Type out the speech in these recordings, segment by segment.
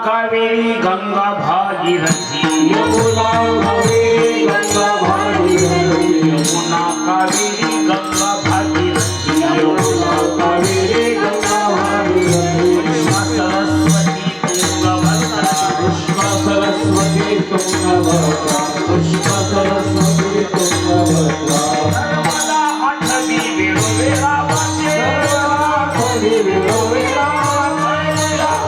कावेरी गंगा भागीरथी यमुना कावेरी गंगा भागीरथी यमुना कावेरी गंगा भागीरथी यमुना कावेरी गंगा भागीरथी कृष्णा सरस्वती तुंगभद्रा कृष्णा सरस्वती तुंगभद्रा नर्मदा आठवी वेळोवेळा वाचे आठवी वेळोवेळा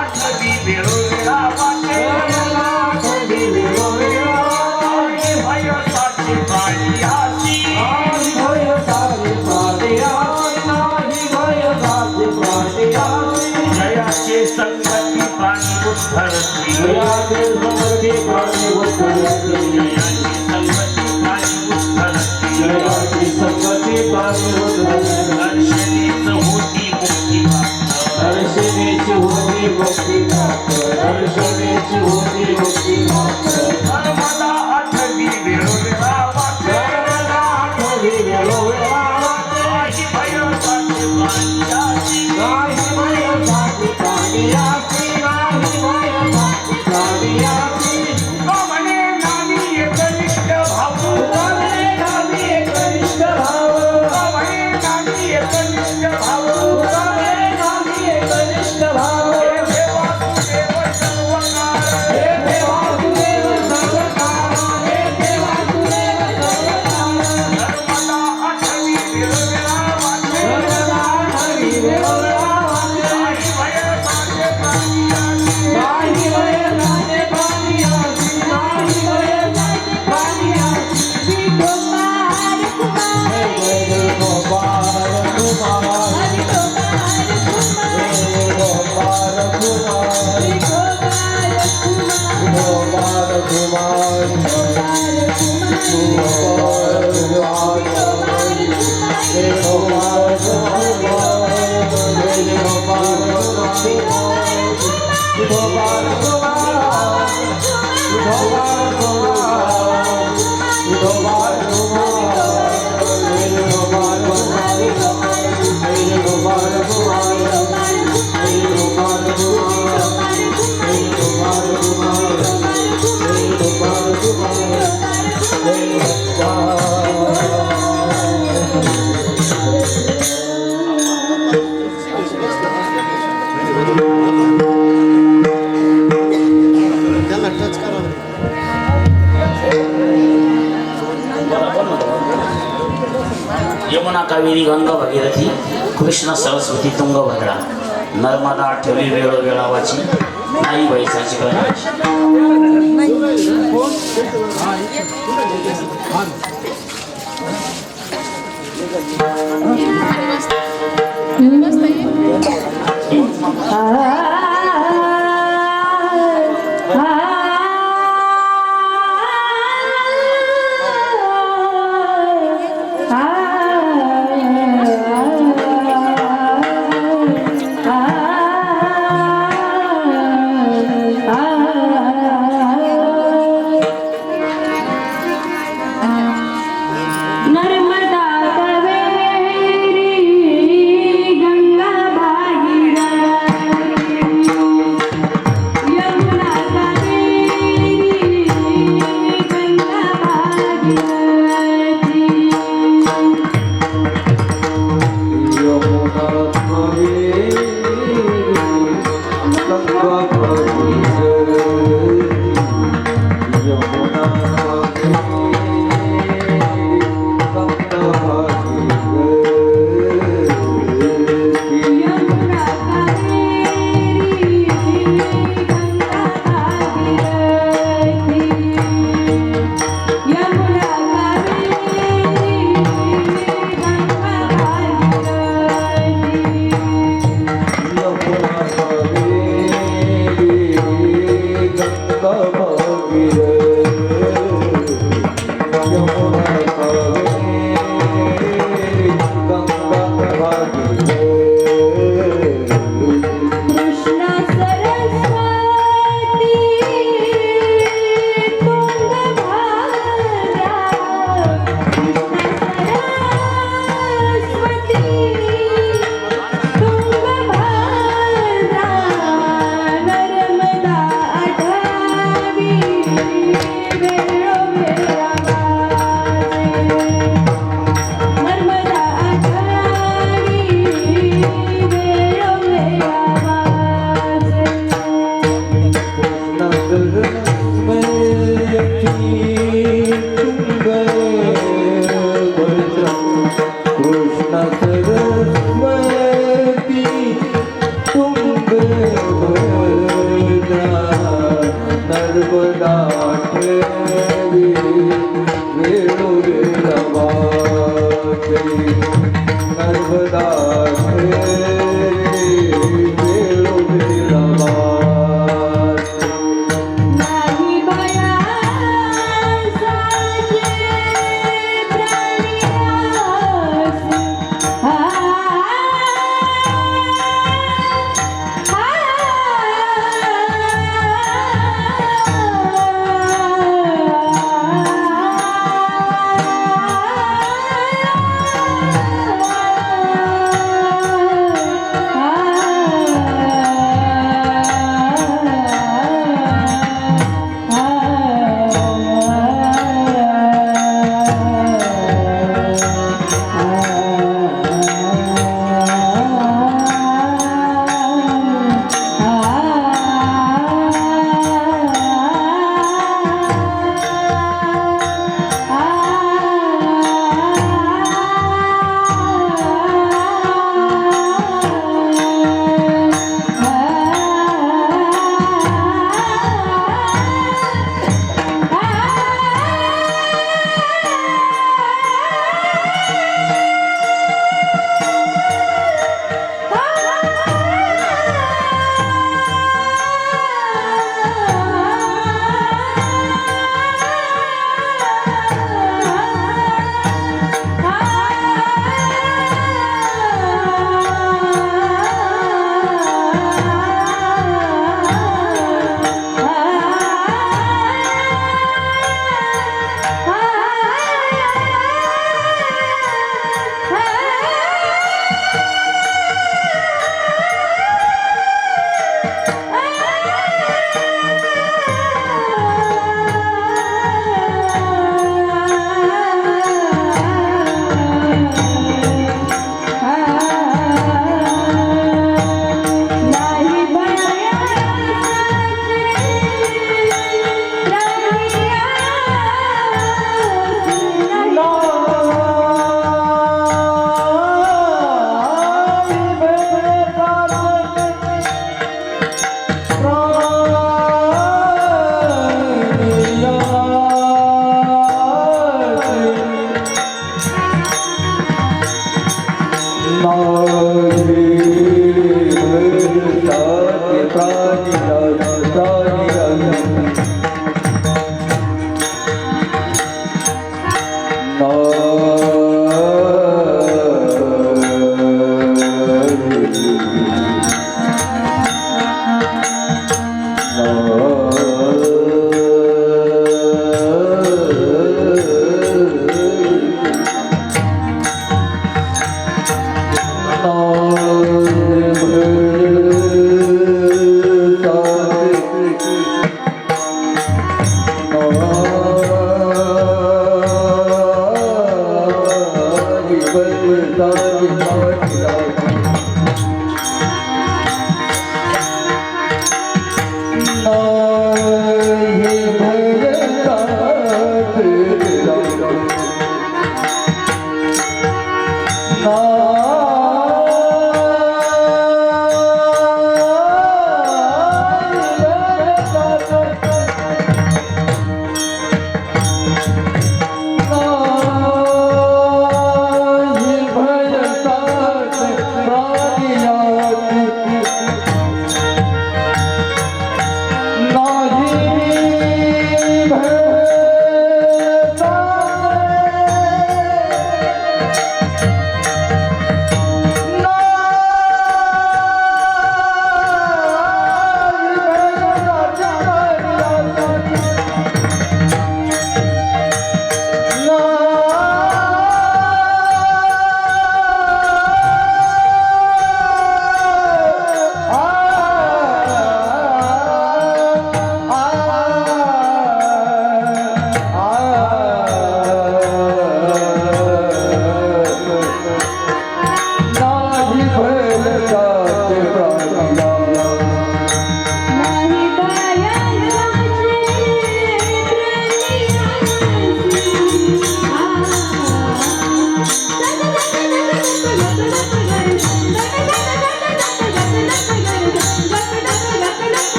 आठवी वेळोवेळा वाचे आठवी वेळोवेळा भय साची पाळीयासी नाही भय साची पाळीयासी जयाचे संगती प्राणी उद्धरती जयाचे संगती प्राणी उद्धरती जयाची संगती प्राणी उद्धरती जयाची संगती प्राणी उद्धरती दर्शनीच होती मुक्ती प्राप्त दर्शनेची होती मुक्ती प्राप्त दर्शनेची होती मुक्ती प्राप्त नर्मदा आठवी वेळोवेळा वाचे नर्मदा आठवी वेळोवेळा वाचे नाही भय साची पाळीयासी नाही भय साची पाळीयासी नाही भय साची पाळीयासी म्हणे नामी एकनिष्ठ भाऊ तुझे नामी एकनिष्ठ भाव म्हणे नामी एकनिष्ठ भाऊ तुझे नामी एकनिष्ठ भाव हे वासुदेव सर्वकार हे वासुदेव सर्वकाळ हे वासुदेव सर्वकाळ नर्मदा आठवी वेळोवेळा वाचे नर्मदा आठवी वेळोवेळा वाचे नाही भय साचे पाळीयासी नाही भय साचे पाळीयासी नाही भय साचे पाळीयासी जय जय गोपाल कुमार जय गोपाल कुमार गोपाल कुमार यमुना कावेरी गंगा भागीरथी कृष्णा सरस्वती तुंगभद्रा नर्मदा आठवी वेळोवेळा वाची नाही वैसाची पाळीयासी नर्मदा कावेरी गंगा भागीरथी यमुना कावेरी गंगा भागीरथी यमुना कावेरी गंगा भागीरथी यमुना यमुना कावेरी गंगा भागीरथी यमुना कावेरी गंगा भागीरथी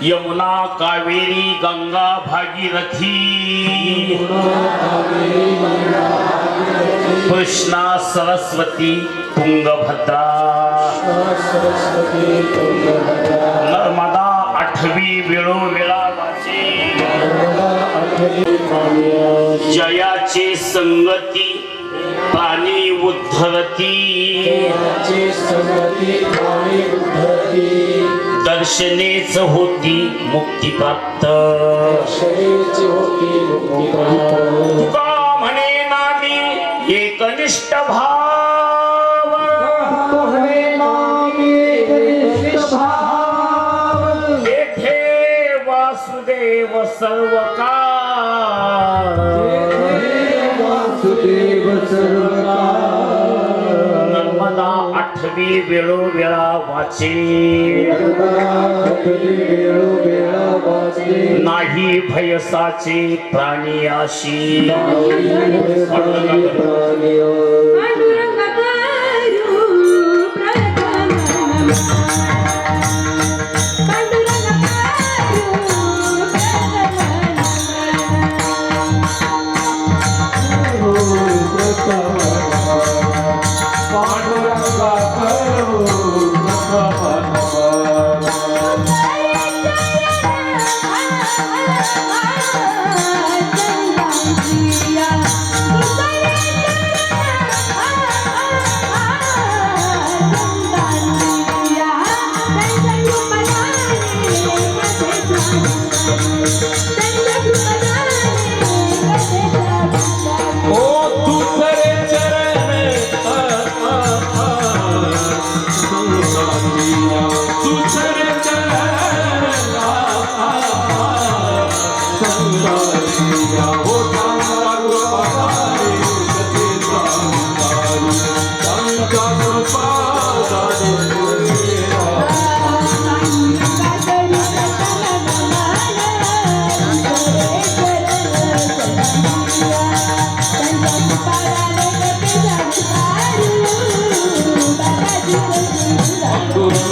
यमुना कावेरी गंगा भागीरथी कृष्णा सरस्वती तुंगभद्रा नर्मदा आठवी वेळोवेळा वाचे जयाची संगती प्राणी उद्धरती दर्शनेच होती मुक्ती प्राप्त तुका म्हणे नामी एकनिष्ठ भाव येथे वासुदेव सर्व काळ नर्मदा आठवी वेळोवेळा वाचे नाही भयसाचे प्राणी आशी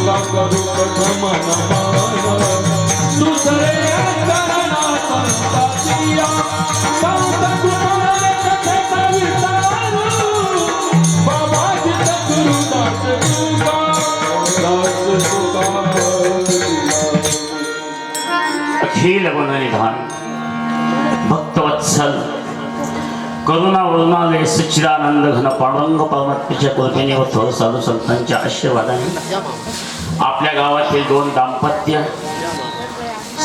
पांडुरंग करू प्रथम पांडुरंग अखिल गुणनिधान भक्तवत्सल करुणा वरुणालय सच्चिदानंद घन पांडुरंग परमात्म्याच्या कृपेने व थोर साधू संतांच्या आशीर्वादाने आपल्या गावातील 2 दाम्पत्य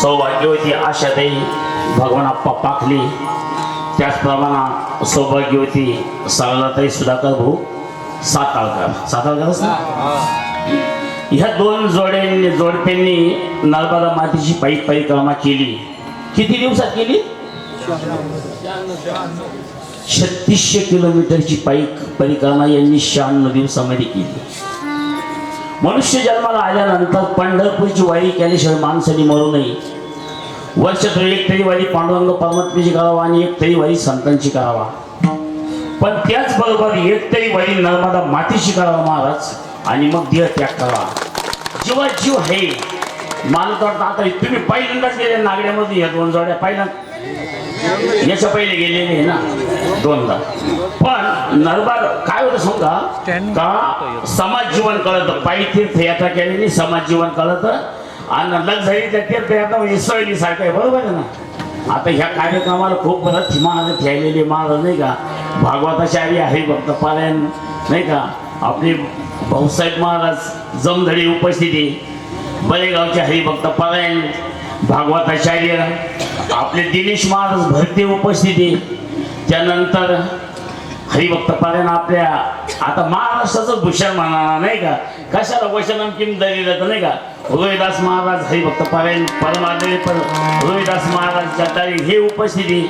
सौभाग्यवती आशाताई भगवानप्पा पाखली त्याचप्रमाणे सौभाग्यवती सरलाताई सुधाकर भाऊ साताळकरच ना ह्या 2 जोडप्यांनी नर्मदा मातेची पायी परिक्रमा केली. किती दिवसात केली? 3600 किलोमीटरची पायी परिक्रमा यांनी 96 दिवसामध्ये केली. मनुष्य जन्माला आल्यानंतर पंढरपूरची वारी केल्याशिवाय माणसाने मरू नये. वर्षातून एक तरी वारी पांडुरंग परमात्म्याची करावा आणि एक तरी वारी संतांची करावा. पण त्याचबरोबर एक तरी वारी नर्मदा मातेची करावा महाराज आणि मग देह त्याग करा. जीवा जीव आहे मला वाटतं. आता तुम्ही पहिल्यांदाच गेले नागड्यामध्ये या 2 जोड्या पहिल्या याच्या पहिले गेलेले आहे ना 2दा. पण नरबार काय होतं सांगा का समाज जीवन कळतं. पायी तीर्थयात्रा केलेली समाज जीवन कळतं आणि लक्झरी त्या तीर्थयात्रा म्हणजे सहली सारखं आहे. बरोबर आहे ना. आता ह्या कार्यक्रमाला खूप बरंच महाराज ठेवलेले महाराज नाही का भागवताचार्य हरिभक्त पारायण नाही का आपले भाऊसाहेब महाराज जमधडी उपस्थिती बळेगावचे हरिभक्त पारायण भागवताचार्य आपले दिनेश महाराज भरते उपस्थिती त्यानंतर हरिभक्त पारायण आपल्या आता महाराष्ट्राचं भूषण म्हणा नाही का कशाला वचनम किम दलित नाही का रोहिदास महाराज हरिभक्त पारायण परमादेवी रोहिदास महाराज जटारी हे उपस्थिती.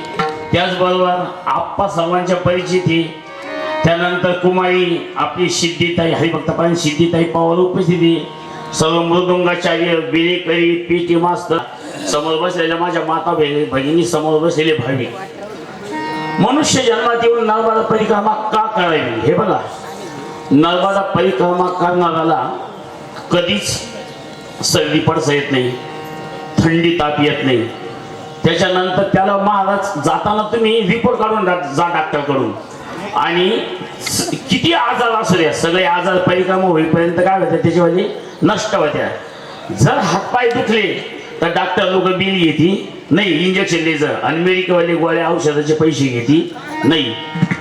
त्याचबरोबर आप्पा सर्वांच्या परिचिती त्यानंतर कुमारी आपली सिद्धिताई हरिभक्त पारायण सिद्धिताई पवार उपस्थिती. सर्व मृदुंगाचार्य बिलेकरी पीटी मास्तर समोर बसलेल्या माझ्या माता भगिनी समोर बसलेले भाविक. मनुष्य जन्मात येऊन नर्मदा परिक्रमा का करावी हे बघा. नर्मदा परिक्रमा करणाऱ्याला कधीच सर्दी पडसा येत नाही थंडी ताप येत नाही. त्याच्यानंतर त्याला महाराज जाताना तुम्ही रिपोर्ट काढून जा डॉक्टरकडून आणि किती आजार असू द्या सगळे आजार परिक्रमा होईपर्यंत काय होतं त्याच्यावाली नष्ट होत्या. जर हातपाय दुखले तर डॉक्टर लोक बिल घेती नाही इंजेक्शन द्यायचं आणि मेडिकलवाले गोळ्या औषधाचे पैसे घेती नाही.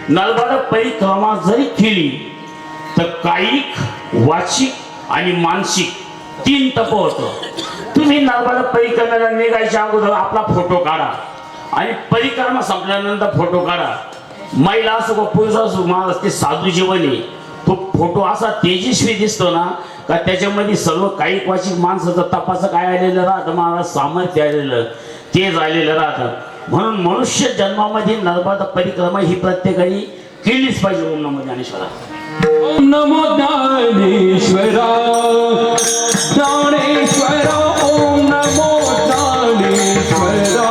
नर्मदा परिक्रमा जरी केली तर कायिक वाचिक आणि मानसिक 3 तप होतं. तुम्ही नर्मदा परिक्रमेला निघायच्या अगोदर आपला फोटो काढा आणि परिक्रमा संपल्यानंतर फोटो काढा. महिला असो का पुरुष असो महाराज ते साधू जीवन आहे. तो फोटो असा तेजस्वी दिसतो ना का त्याच्यामध्ये सर्व काही वाचिक माणसाचं तपास काय आलेलं राहतं महाराज सामर्थ्य आलेलं तेज आलेलं राहतं. म्हणून मनुष्य जन्मामध्ये नर्मदा परिक्रमा ही प्रत्येकाने केलीच पाहिजे. ओम नमो ज्ञानेश्वरा. ओम नमो ज्ञानेश्वरा ज्ञानेश्वरा ओम नमो ज्ञानेश्वरा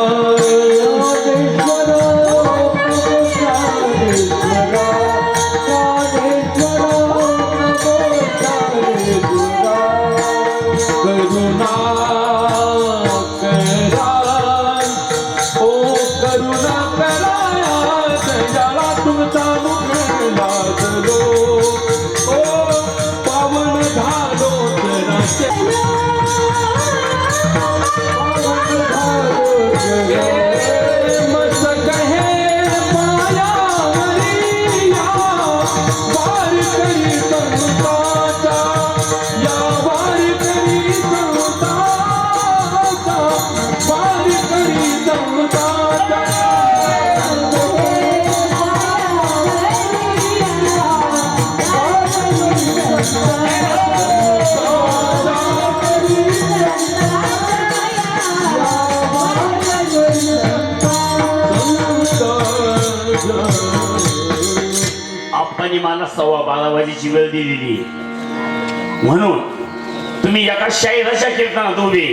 मला 12:15 वाजेची वेळ दिलेली. म्हणून तुम्ही एका शाहिराच्या कीर्तनात उभे,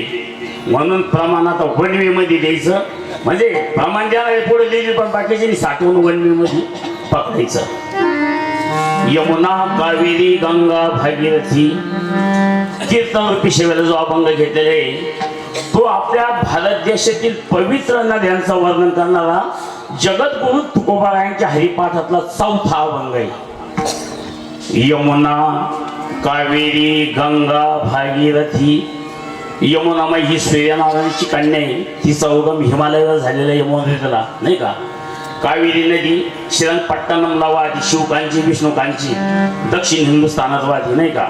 म्हणून प्रमाण आता वनवे मध्ये द्यायचं, म्हणजे प्रमाण द्यायला पुढे लिहिली पण बाकीचे साठवून वनवे मध्ये पकडायचं. यमुना कावेरी गंगा भागीरथी कीर्तन रूपी सेवेला जो अभंग घेतलेला आहे तो आपल्या भारत देशातील पवित्र नद्यांचं वर्णन करणारा जगद्गुरु तुकोबारायांच्या हरिपाठातला 4था अभंग आहे. यमुना कावेरी गंगा भागीरथी. यमुनामाई ही सूर्यनारायणाची कन्या आहे, तिचा उगम हिमालयावर झालेला यमुना नाही का. कावेरी नदी श्रीरंगपट्टणमला वाहती, शिवकांची विष्णुकांची दक्षिण हिंदुस्थानात वाहती नाही का.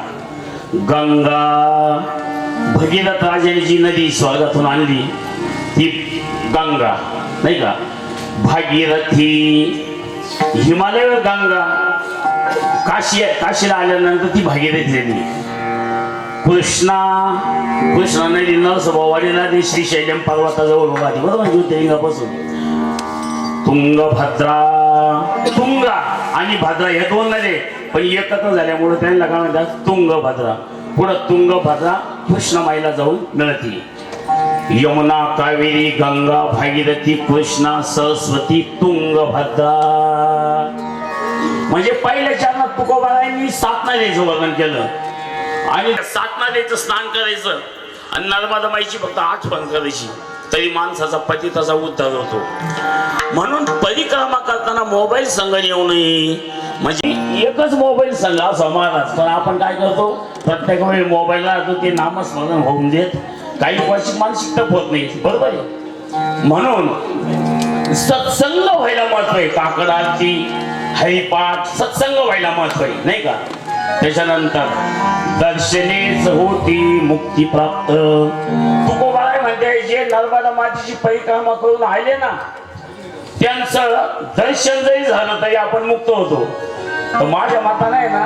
गंगा भगीरथ राजाने जी नदी स्वर्गातून आणली ती गंगा नाही का. भागीरथी हिमालयावर गंगा, काशीला आल्यानंतर ती भागीरथी झाली. कृष्णा नदी नरसोबावाडी नदी श्रीशैलम पर्वताजवळ उभारली बरोबर ज्योतिर्लिंगापासून. तुंगभद्रा, तुंगा आणि भद्रा हे 2 नद्या पण एकत्र झाल्यामुळे त्यांना काय म्हणतात तुंगभद्रा. पुढे तुंगभद्रा कृष्णमाईला जाऊन मिळते. यमुना कावेरी गंगा भागीरथी कृष्णा सरस्वती तुंगभद्रा. म्हणजे पहिल्या चरणात तुकोबारायांनी 7 नद्यांचं वर्णन केलं आणि 7 नद्यांचं स्नान करायचं आणि नर्मदा माईची फक्त आठवण करायची, तरी माणसाचा पतिताचा उद्धार होतो. म्हणून परिक्रमा करताना मोबाईल संग येऊ नये. म्हणजे एकच मोबाईल संग असा महाराज, पण आपण काय करतो प्रत्येक वेळी मोबाईलला ते नामस्मरण होऊन देत, काही वार्षिक मानसिक तप होत नाही बरोबर आहे. म्हणून सत्संग व्हायला महत्व आहे. काकड आरती हरिपाठ सत्संग व्हायला महत्व आहे नाही का. त्याच्यानंतर दर्शनेच होती मुक्ती प्राप्त. तुकोबाराय म्हणते जे नर्मदा मातेची परिक्रमा करून आले ना त्यांचं दर्शन जरी झालं तरी आपण मुक्त होतो. तर माझ्या मताने आहे ना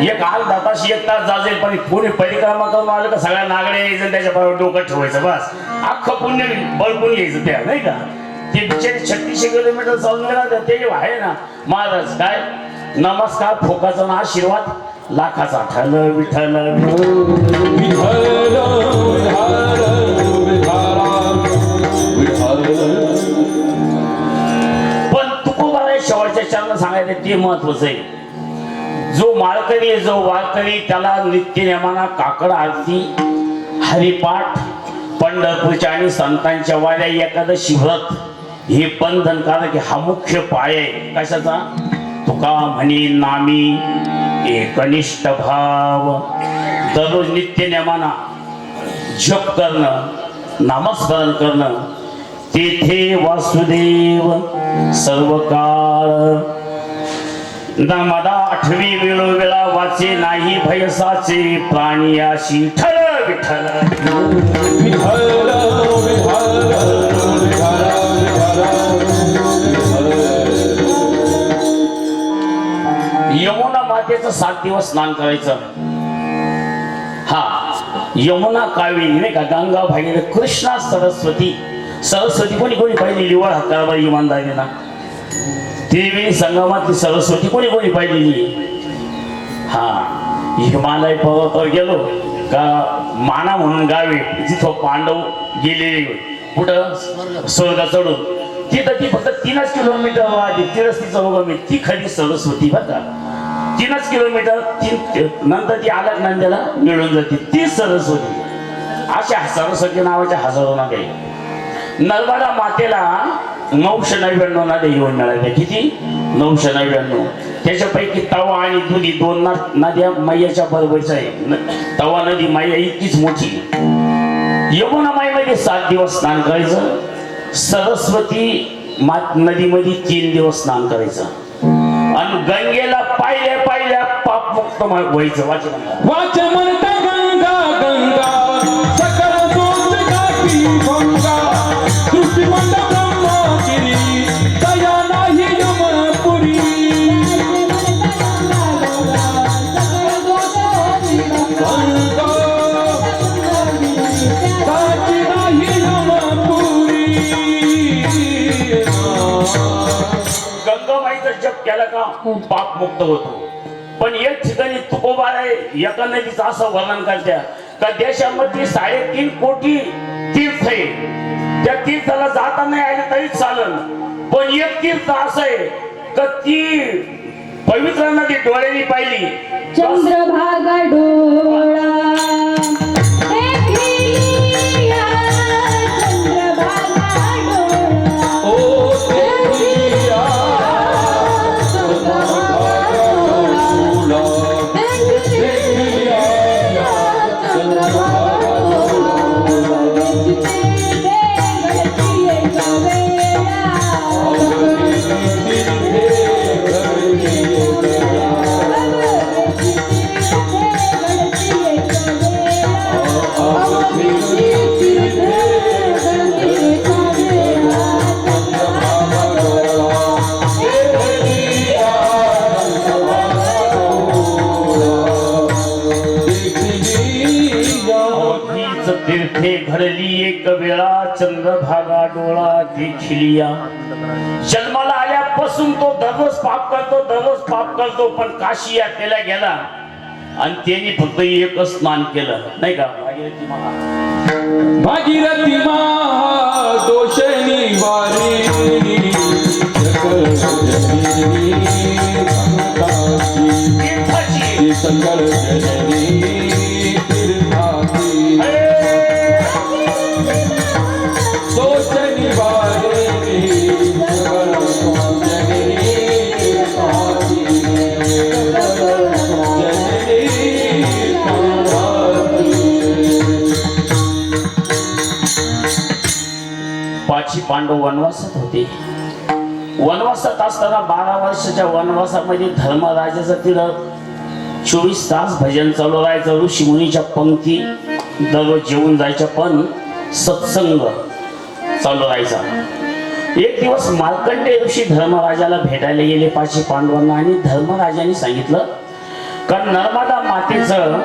एक अर्धा तास 1 तास जाजेल, पण पुणे परिक्रमा करून आलं का सगळ्या नागडे यायचं त्याच्या बरोबर डोकं ठेवायचं बस अख्खं पुण्य बळकून यायचं त्या नाही का. ते बिचारे 3600 किलोमीटर चालून गेला तर ते आहे ना महाराज काय नमस्कार फोकाचा ना आशीर्वाद लाखाचा. ठल विठ्ठल पण तुकोबाराय शेवटच्या चरण सांगायचं ते महत्वाचं आहे. जो माळकरी आहे जो वारकरी त्याला नित्यनेमाना काकड आरती हरिपाठ पंढरपूरच्या आणि संतांच्या वाऱ्या एकादशी व्रत हे बंधनकारक हा मुख्य पाय आहे. कशाचा. तुका म्हणी नामी एकनिष्ठ भाव. दररोज नित्यनेमाना जप करणं नामस्मरण करणं. तेथे वासुदेव सर्व काळ. नर्मदा 8वी वेळोवेळा वाचे नाही भयसाचे प्राणियाशी ठळ विठ्ठल. यमुना मातेचं 7 दिवस स्नान करायचं. हा यमुना कावेरी नाही का गंगा भागीरथी कृष्णा सरस्वती. सरस्वती कोणी कोणी पाहिलेली वर हक्कावर इमानदारीना. त्रिवेणी संगमातली सरस्वती कोणी कोणी पाहिलेली. हा हिमालय पर्वतावर गेलो का माना म्हणून गावे जिथं पांडव गेलेले कुठं स्वर्ग चढून तिथं ती फक्त 3 किलोमीटर आधी तिथंच तिचं उगम आहे. ती खरी सरस्वती बरं का. 3 किलोमीटर नंतर ती अलकनंदाला मिळून जाते ती सरस्वती. अशा सरस्वती नावाच्या हजारो नद्या आहेत. नर्मदा मातेला 999 नद्या येऊन मिळाल्या. किती 999. त्याच्यापैकी तवा आणि दुधी 2 नद्या मैयाच्या बरोबरच्या आहे. तवा नदी मैया इतकीच मोठी. यमुना माईमध्ये 7 दिवस स्नान करायचं. सरस्वती नदीमध्ये 3 दिवस स्नान करायचं. आणि गंगेला पाहिल्या पापमुक्त व्हायचं. वाच म्हणता गंगा गंगा सकल दोष गाठी गंगा सृष्टी मंड ब्रह्मगिरी दया नाही यमपुरी. गंगा गाठी नाही यमपुरी. गंगाबाईचं जप केला का पाप मुक्त होतो. पण एक ठिकाणी तुकोबा आहे एका नदीचं असं वर्णन करत्या का देशामध्ये 3.5 कोटी तीर्थ आहे. त्या तीर्थाला जाता नाही आले तरी चालेल, पण एक तीर्थ असं आहे का ती पवित्र नदी डोळ्यांनी पाहिली. चंद्रभागा डोळा देखिया, चंद्रभागा डोळा ओ देखिया तीर्थे घडली एक वेळा चंद्रभागा डोळा देखिलिया. जन्माला आल्यापासून तो दररोज पाप करतो, पण काशी यात्रेला गेला आणि त्यांनी फक्त एकच स्नान केलं नाही का. भागीरथी महा दोष निवारिणी सकल जननी संताची तीर्थाची सकल जननी तीर्थाची दोष निवारिणी सकल जननी तीर्थाची जननी पाची पांडव वनवासात होते. वनवासात असताना 12 वर्षाच्या वनवासामध्ये धर्मराजाचं तिला 24 तास भजन चालू राहायचं. ऋषी मुनीच्या पंक्ती दररोज जेवून जायच्या, पण सत्संग चालू राहायचा. एक दिवस मार्कंडेय ऋषी धर्मराजाला भेटायला गेले पाची पांडवांना, आणि धर्मराजाने सांगितलं का नर्मदा मातेचं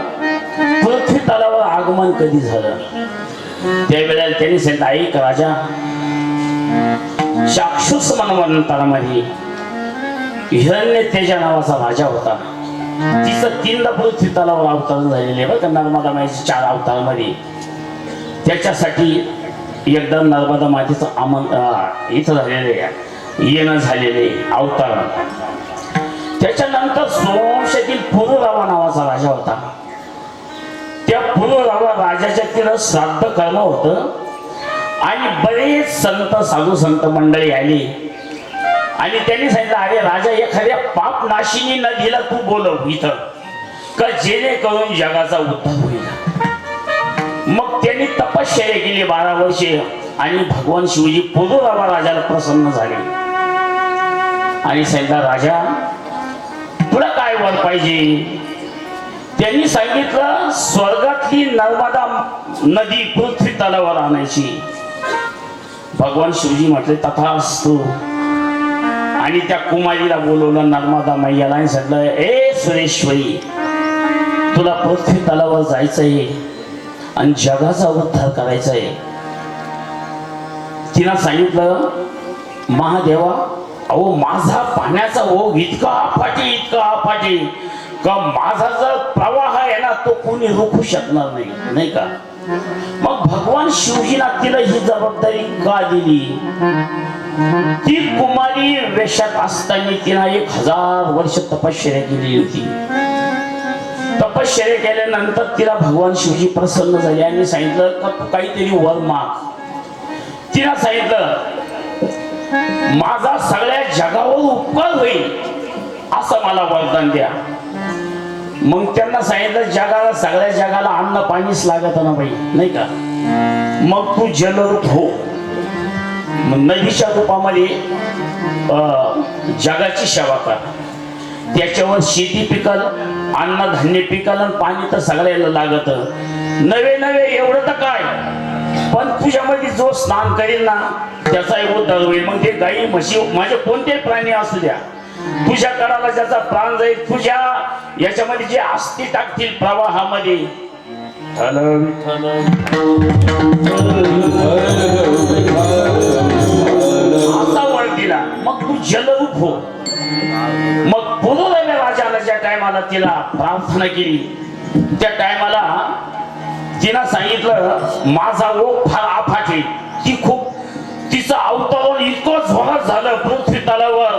पृथ्वी तलावर आगमन कधी झालं. त्यावेळेला त्यांनी सांगितलं, ऐक राजा, चाक्षुष मनवंतरामध्ये हिरण्य तेजा नावाचा राजा होता. तिचं 3दा पृथ्वी तलावर अवतरण झालेले बरं का नर्मदा मातेच्या 4 अवतारामध्ये. त्याच्यासाठी एकदा नर्मदा मातेचं इथं झालेले येणं झालेले अवतरण. त्याच्यानंतर सोमवंशातील पुरुरावा नावाचा राजा होता. त्या पुरुरावा राजाच्या तिला श्राद्ध कर्म होतं, आणि बरेच साधू संत मंडळी आली आणि त्यांनी सांगितलं, अरे राजा, एखाद्या पाप नाशिनी नदीला तू बोलव इथं, का जेणेकरून जगाचा उद्धार होईल. मग त्यांनी तपश्चर्या केली 12 वर्षे, आणि भगवान शिवजी पुरुरावा राजाला प्रसन्न झाले आणि सांगितलं, राजा तुला काय वर पाहिजे. त्यांनी सांगितलं, स्वर्गातली नर्मदा नदी पृथ्वी तलावर आणायची. भगवान शिवजी म्हटले, तथास्तु. आणि त्या कुमारीला बोलवलं नर्मदा मैयाला आणि सांगितलं, ए सुरेश्वरी, तुला पृथ्वी तलावर जायचंय आणि जगाचा उद्धार करायचा आहे. तिनं सांगितलं, महादेवा, अहो माझा पाण्याचा ओघ इतका अफाटी का माझा जर प्रवाह आहे ना तो कोणी रोखू शकणार नाही का. मग भगवान शिवजीना तिला ही जबाबदारी का दिली. ती कुमारी वेशात असताना तिला 1000 वर्ष तपश्चर्या केली होती. तपश्चर्या केल्यानंतर तिला भगवान शिवजी प्रसन्न झाले आणि सांगितलं का तू काहीतरी वर माग. तिला सांगितलं, माझा सगळ्या जगावर उपकार होईल असं मला वरदान द्या. मग त्यांना सांगितलं, सगळ्या जगाला अन्न पाणीच लागत ना बाई, नाही का. मग तू जलरूप हो. मग नदीच्या रूपामध्ये जगाची सेवा कर. त्याच्यावर शेती पिकल, अन्नधान्य पिकल, आणि पाणी तर सगळ्याला लागत. नवे एवढं तर काय, पण तुझ्यामध्ये जो स्नान करेल ना त्याचा उद्धार होईल. मग ते गाई म्हशी माझे कोणतेही प्राणी असू द्या, तुझ्या कडाला ज्याचा प्राण जाईल, तुझ्या याच्यामध्ये जे अस्थि टाकतील प्रवाहामध्ये, असा वळ दिला. मग तू जलरूप हो. प्रार्थना केली त्या टायमाला तिनं सांगितलं माझा ओघ फार आफाट आहे. ती खूप तिचं अवतरण इतकं जोरात झालं पृथ्वी तलावर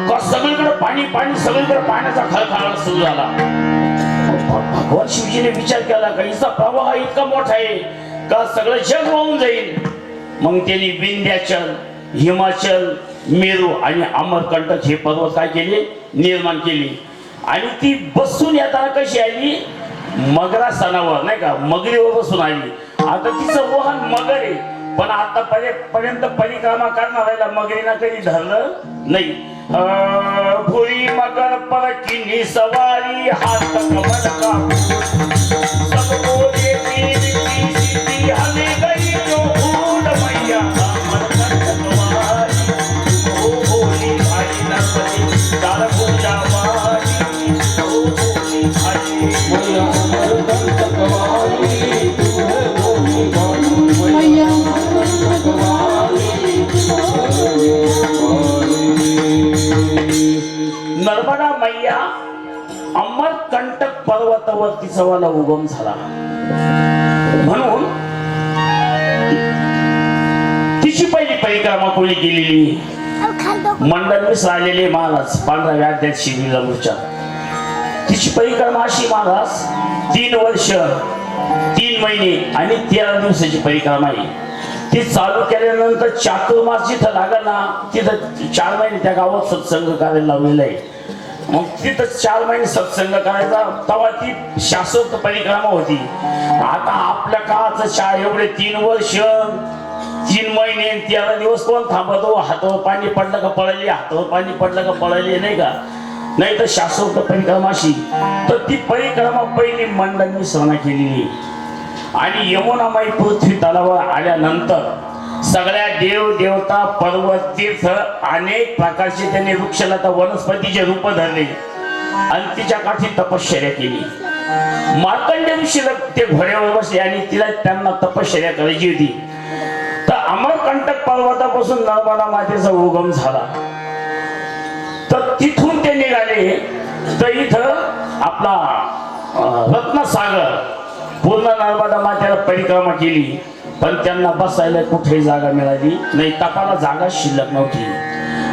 का सगळीकडे पाणी पाणी सगळीकडे पाण्याचा खळखळाट सुरू झाला. भगवान शिवजीने विचार केला का हिचा प्रवाह इतका मोठा आहे का सगळं जग वाहून जाईल. मग त्यांनी विंध्याचल, हिमाचल, मेरू आणि अमरकंटक हे पर्वत काय केले, निर्माण केली. आणि ती बसून येताना कशी आली, मगरासनावर नाही का, मगरीवर बसून आली. आता तिचं वाहन मगर आहे, पण आता पर्यंत परिक्रमा करणाऱ्याला मगरीना कधी धरलं नाही. भुरी मगर पर किन्ही सवारी हात कमल का सब बोले तीर की सीधी हमें गई जो भूल मैया अमरकंटक वाली ओ भोली भाई नरपति चार पूजा वाली ओ भोली भाई मैया अमरकंटक वाली तू है भोली भाई मैया अमरकंटक वाली तू है भोली नर्मदा मैया अमरकंटक पर्वतावर तिचा वाला उगम झाला. म्हणून तिची पहिली परिक्रमा कोणी केलेली, मंडळ मिस आलेले महाराज पांढऱ्या अध्यात शिबिरला मूर्छा. तिची परिक्रमा अशी महाराज 3 वर्ष 3 महिने आणि 13 दिवसाची परिक्रमा आहे. ती चालू केल्यानंतर चातुर्मास जिथं लागल ना तिथं 4 महिने त्या गावात सत्संग करायला लावलेला आहे. मग तिथं 4 महिने सत्संग करायचा, तेव्हा ती शाश्वत परिक्रमा होती. आता आपल्या काळाचं एवढे 3 वर्ष 3 महिने 13 दिवस कोण थांबतो. हातावर पाणी पडलं का पळाली, हातावर पाणी पडलं का पळाली, नाही का. नाही तर शाश्वत परिक्रमाशी. तर ती परिक्रमा पहिली मंडळांनी सहना केलेली. आणि यमुनामाई पृथ्वी तलावर आल्यानंतर सगळ्या देव देवता पर्वत तीर्थ अनेक प्रकारचे त्यांनी वृक्षलता वनस्पतीचे रूप धरले आणि तिच्या काठी तपश्चर्या केली. मार्कंडेय ऋषीला ते घोड्यावर बसले आणि त्यांना तपश्चर्या करायची होती. तर अमरकंटक पर्वतापासून नर्मदा मातेचा उगम झाला. तर तिथून ते निघाले तर इथं आपला रत्नसागर पूर्ण नर्मदा मातेला परिक्रमा केली. पण त्यांना बसायला कुठेही जागा मिळाली नाही, तपाला जागा शिल्लक नव्हती.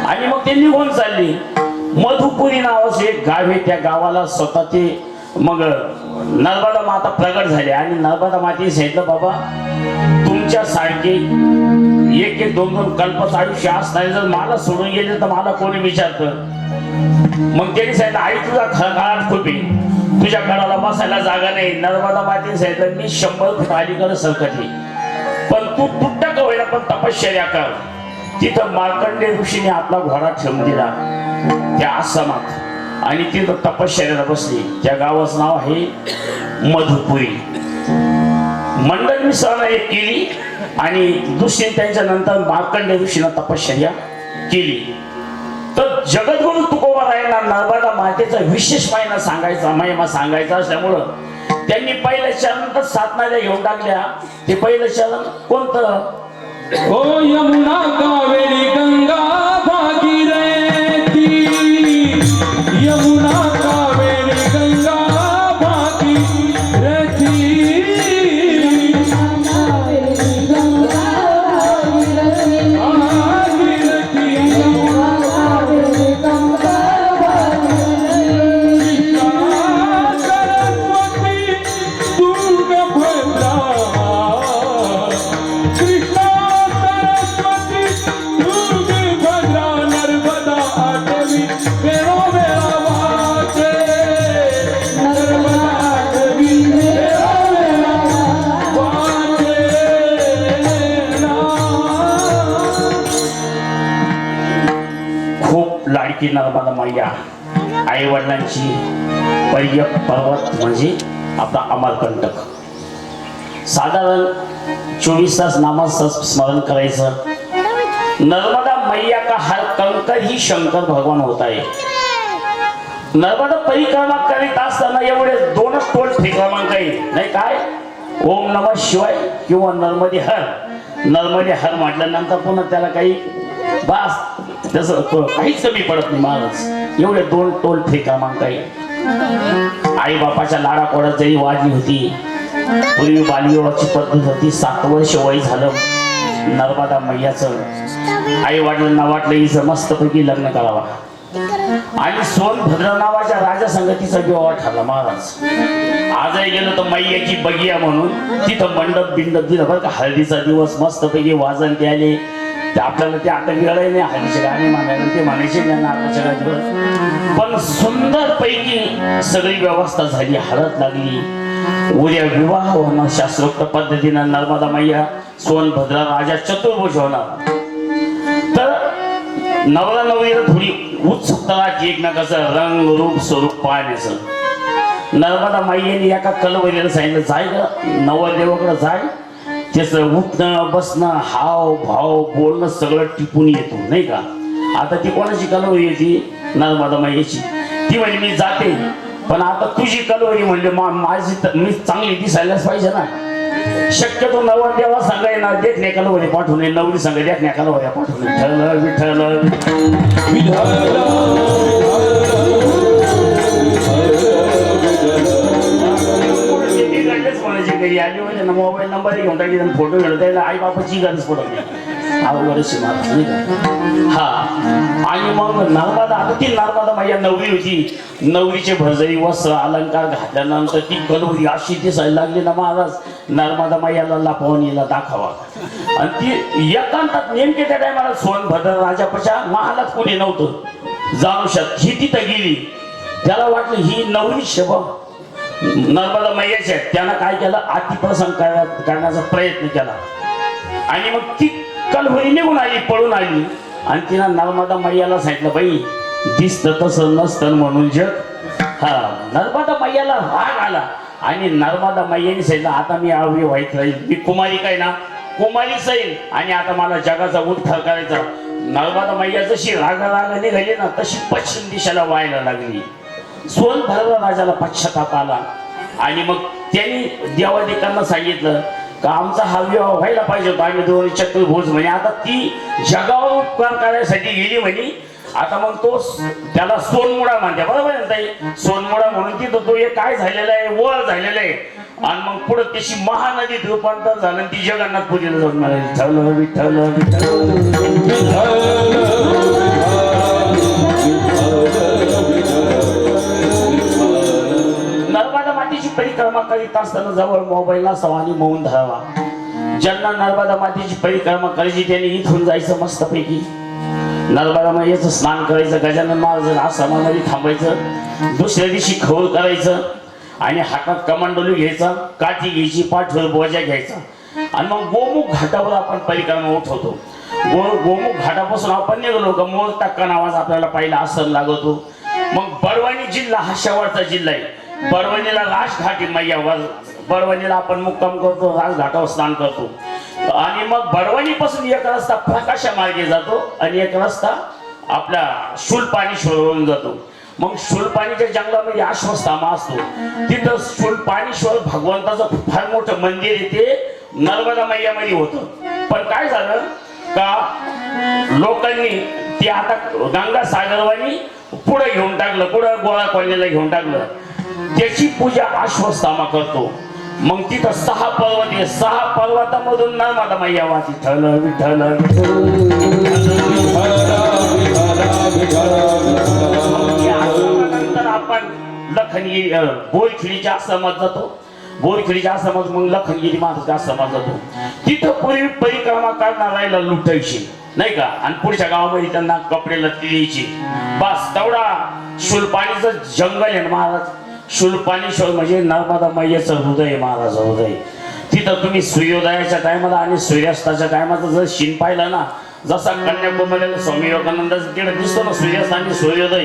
आणि मग ते निघून चालली. मधुपुरी नावाचे एक गाव आहे, त्या गावाला स्वतः ते मग नर्मदा माता प्रगट झाली. आणि नर्मदा मातेने सांगितलं बाबा तुमच्यासारखे 1-2 कल्पच आयुष्य असणारे जर मला सोडून गेले तर मला कोणी विचारतं. मग त्यांनी सांगितलं आई तुझा खळखळाट खूप आहे, तुझ्या घराला बसायला जागा नाही. नर्मदा मातेने सांगितलं मी 100 फूट अलीकडे सरकते, पण तू तुट्टा का होईना पण तपश्चर्या कर. तिथं मार्कंडेय ऋषीने आपला घोडा ठेवून दिला त्या आश्रमात आणि तिथं तपश्चर्याला बसली. त्या गावाचं नाव आहे मधुपुरी. मंडळी सहना एक केली आणि दुसरी त्यांच्या नंतर मार्कंडेय ऋषीने तपश्चर्या केली. तर जगद्गुरु तुकोबारायांना नर्मदा मातेचा विशेष महिमा सांगायचा असल्यामुळं त्यांनी पहिल्या चरणात 7 नद्या घेऊन टाकल्या. ते पहिलं चरण कोणतं, ओ यमुना कावेरी गंगा भागीरथी यमुना कावेरी गंगा भागीरथी लाडकी नर्मदा मैया आई वडिलांची पहिलं पर्वत म्हणजे आपला अमरकंटक. साधारण 24 तास नामाचं स्मरण करायचं. नर्मदा मैया का हर कंकर ही शंकर भगवान होता है. नर्मदा परिक्रमा करीत असताना एवढे 2च टोल क्रमांक आहे नाही काय, ओम नमः शिवाय किंवा नर्मदे हर. नर्मदे हर म्हटल्यानंतर पुन्हा त्याला काही बास तसं काहीच कमी पडत नाही महाराज. एवढे 2 टोल फ्री क्रमांक आहे. आई बापाच्या लाडा कोडाचही वाजली होती. पूर्वी बालविवाहाची पद्धत होती. 7 वर्ष वय झालं नर्मदा मैयाचं. आई वडिलांना वाटलं हिचं मस्तपैकी लग्न करावा आणि सोनभद्र नावाच्या राजा संगतीचा विवाह ठरला. महाराज आजही गेलो तर मैयाची बगिया म्हणून तिथं मंडप बिंडप दिलं बरं का. हळदीचा दिवस मस्तपैकी वाजन ते आले. ते आपल्याला ते आता वेळही नाही हळदीचे गाणे म्हणायला ते म्हणायचे त्यांना आताच्या गाडीवर. पण सुंदर पैकी सगळी व्यवस्था झाली. हळद लागली. उद्या विवाह होणार शास्त्रोक्त पद्धतीनं. नर्मदा मैया सोनभद्र राजा चतुर्भुज होणार. तर नवरा नवरीला थोडी उत्सुकता राहते एकमेकाचं रंग रूप स्वरूप पाहण्याचं. नर्मदा माईने एका कलवरीला सांगितलं जाय ग नवरदेवाकडे जाय. त्याचं उठणं बसणं हाव भाव बोलणं सगळं टिपून येतो नाही का. आता ती कोणाची कलवरी येते नर्मदा माईची. ती म्हणजे मी जाते पण आता तुझी कलवरी म्हणजे माझी मी चांगली दिसायलाच पाहिजे ना. शक्यतो नवरदेवा सांगाय ना देखण्या कलवरी पाठवून नवरी सांगा देखण्या कलवऱ्या पाठवून. विठ्ठल म्हणायचे घरी आली म्हणजे ना मोबाईल नंबर घेऊन टाकी फोटो घेऊन आई बापाची गरज पडत नाही. हा आणि मग नर्मदा आता ती नर्मदा मैया नवरी होती. नवरीचे भरजरी वस्त्र अलंकार घातल्यानंतर ती कलवरी अशी दिसायला लागली ना महाराज. नर्मदा मैयाला लपवणीला दाखवा. आणि ती एकांतात नेमके त्या टायमाला सोनभद्र राजापाच्या महालात कोणी नव्हतं जाणूशात. ही तिथं गेली. त्याला वाटलं ही नवरी शब नर्मदा मैयाच्या. त्यानं काय केलं अतिप्रसंग करण्याचा प्रयत्न केला आणि मग ती कलवरी निघून आली पळून आली. आणि तिनं नर्मदा मैयाला सांगितलं बाई दिसतं तसं नसतं म्हणून जग. हा नर्मदा मैयाला राग आला आणि नर्मदा मैयाने सांगितलं आता मी आवी व्हायच राहील. मी कुमारी काय ना कुमारीच राहील आणि आता मला जगाचा उद्धार करायचा. नर्मदा मैया जशी राग निघाली ना तशी पश्चिम दिशेला व्हायला लागली. सोनभद्र राजाला पश्चाताप आला आणि मग त्यांनी देवादिकांना सांगितलं का आमचा हा विवाह व्हायला पाहिजे होता. आम्ही दोन्ही चतुर्भुज म्हणे. आता ती जगावर उपकार करायसाठी गेली म्हणे. आता मग तो त्याला सोनमुडा म्हणते बरोबर आहे ताई. सोनमुडा म्हणून तिथं तो एक काय झालेला आहे वर झालेला आहे. आणि मग पुढे त्याची महानदीत रूपांतर झालं. ती जगन्नाथपुरीला जाऊन म्हणाली विठ्ठल नर्मदा मातेची परिक्रमा करीत असताना जवळ मोबाईल नसावा आणि मौन धरावा. ज्यांना नर्मदा मातेची परिक्रमा करायची त्यांनी इथून जायचं मस्तपैकी. नर्मदा मातेचं स्नान करायचं. गजानन महाराज आश्रमामध्ये थांबायचं. दुसऱ्या दिवशी खौर करायचं आणि हातात कमांडोली घ्यायचा. काठी घ्यायची पाठवर बोजा घ्यायचा आणि मग गोमुख घाटावर आपण परिक्रमा उठवतो. गोमुख घाटापासून आपण निघालो का मोर टक्का नावाचा आपल्याला पहिला आसन लागतो. मग बडवानी जिल्हा हा शेवटचा जिल्हा आहे. बडवणीला राजघाट मैयावर बडवणीला आपण मुक्काम करतो. राजघाटावर स्नान करतो आणि मग बडवणीपासून एक रस्ता प्रकाशा मार्गे जातो आणि एक रस्ता आपल्या शूलपाणीश्वरवरून जातो. मग शूलपाणीच्या जंगलामध्ये अश्वत्थामा असतो. तिथं शूलपाणीश्वर भगवंताचं फार मोठं मंदिर आहे. ते नर्मदा मैयामध्ये होतं. पण काय झालं का लोकांनी ते आता गंगा सागरवानी पुढे घेऊन टाकलं. पुढं गोळा कॉलनीला घेऊन टाकलं. त्याची पूजा अश्वत्थामा करतो. मग तिथं 6 पर्वत आहे. 6 पर्वतामधून नर्मदा मैया वाहती. विठ्ठल विठ्ठल नंतर आपण लखनगिरी बोरखिडीच्या आश्रमात जातो. बोरखिडीच्या आश्रमात मग लखनगिरी महाराजच्या आश्रमात जातो. तिथं पूर्वी परिक्रमा करणाऱ्याला लुटायची नाही का. आणि पुढच्या गावामध्ये त्यांना कपडे लत्ती द्यायची. बस तेवढा शूलपाणीचं जंगल आहे महाराज. शूलपाणीश्वर म्हणजे नर्मदा मैयाचं हृदय महाराज हृदय. तिथं तुम्ही सूर्योदयाच्या टायमाला आणि सूर्यास्ताच्या टायमाला जर शीन पाहिलं ना जसा कन्याकुमारीला स्वामी विवेकानंद तिकडे दिसतो ना सूर्यास्त आणि सूर्योदय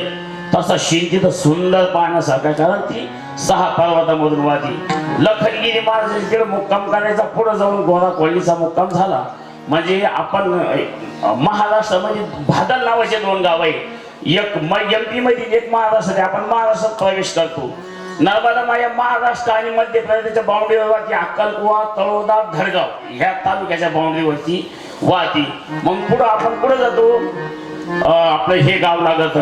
तसा शीन तिथं सुंदर पाहण्यासारखा. कारण ती 6 पर्वतामधून वाहती. लखनगिरी महाराज तिकडे मुक्काम करायचा. पुढे जाऊन गोरा कॉलनीचा मुक्काम झाला म्हणजे आपण महाराष्ट्रामध्ये भादल नावाचे 2 गाव आहे. एक MP मध्ये एक महाराष्ट्र. आपण महाराष्ट्रात प्रवेश करतो. नर्मदा माया महाराष्ट्र आणि मध्य प्रदेशच्या बाउंड्रीवरती अक्कलकुवा तळोदा धडगाव ह्या तालुक्याच्या बाउंड्रीवरती वाहती. मग पुढं आपण पुढे जातो. आपलं हे गाव लागत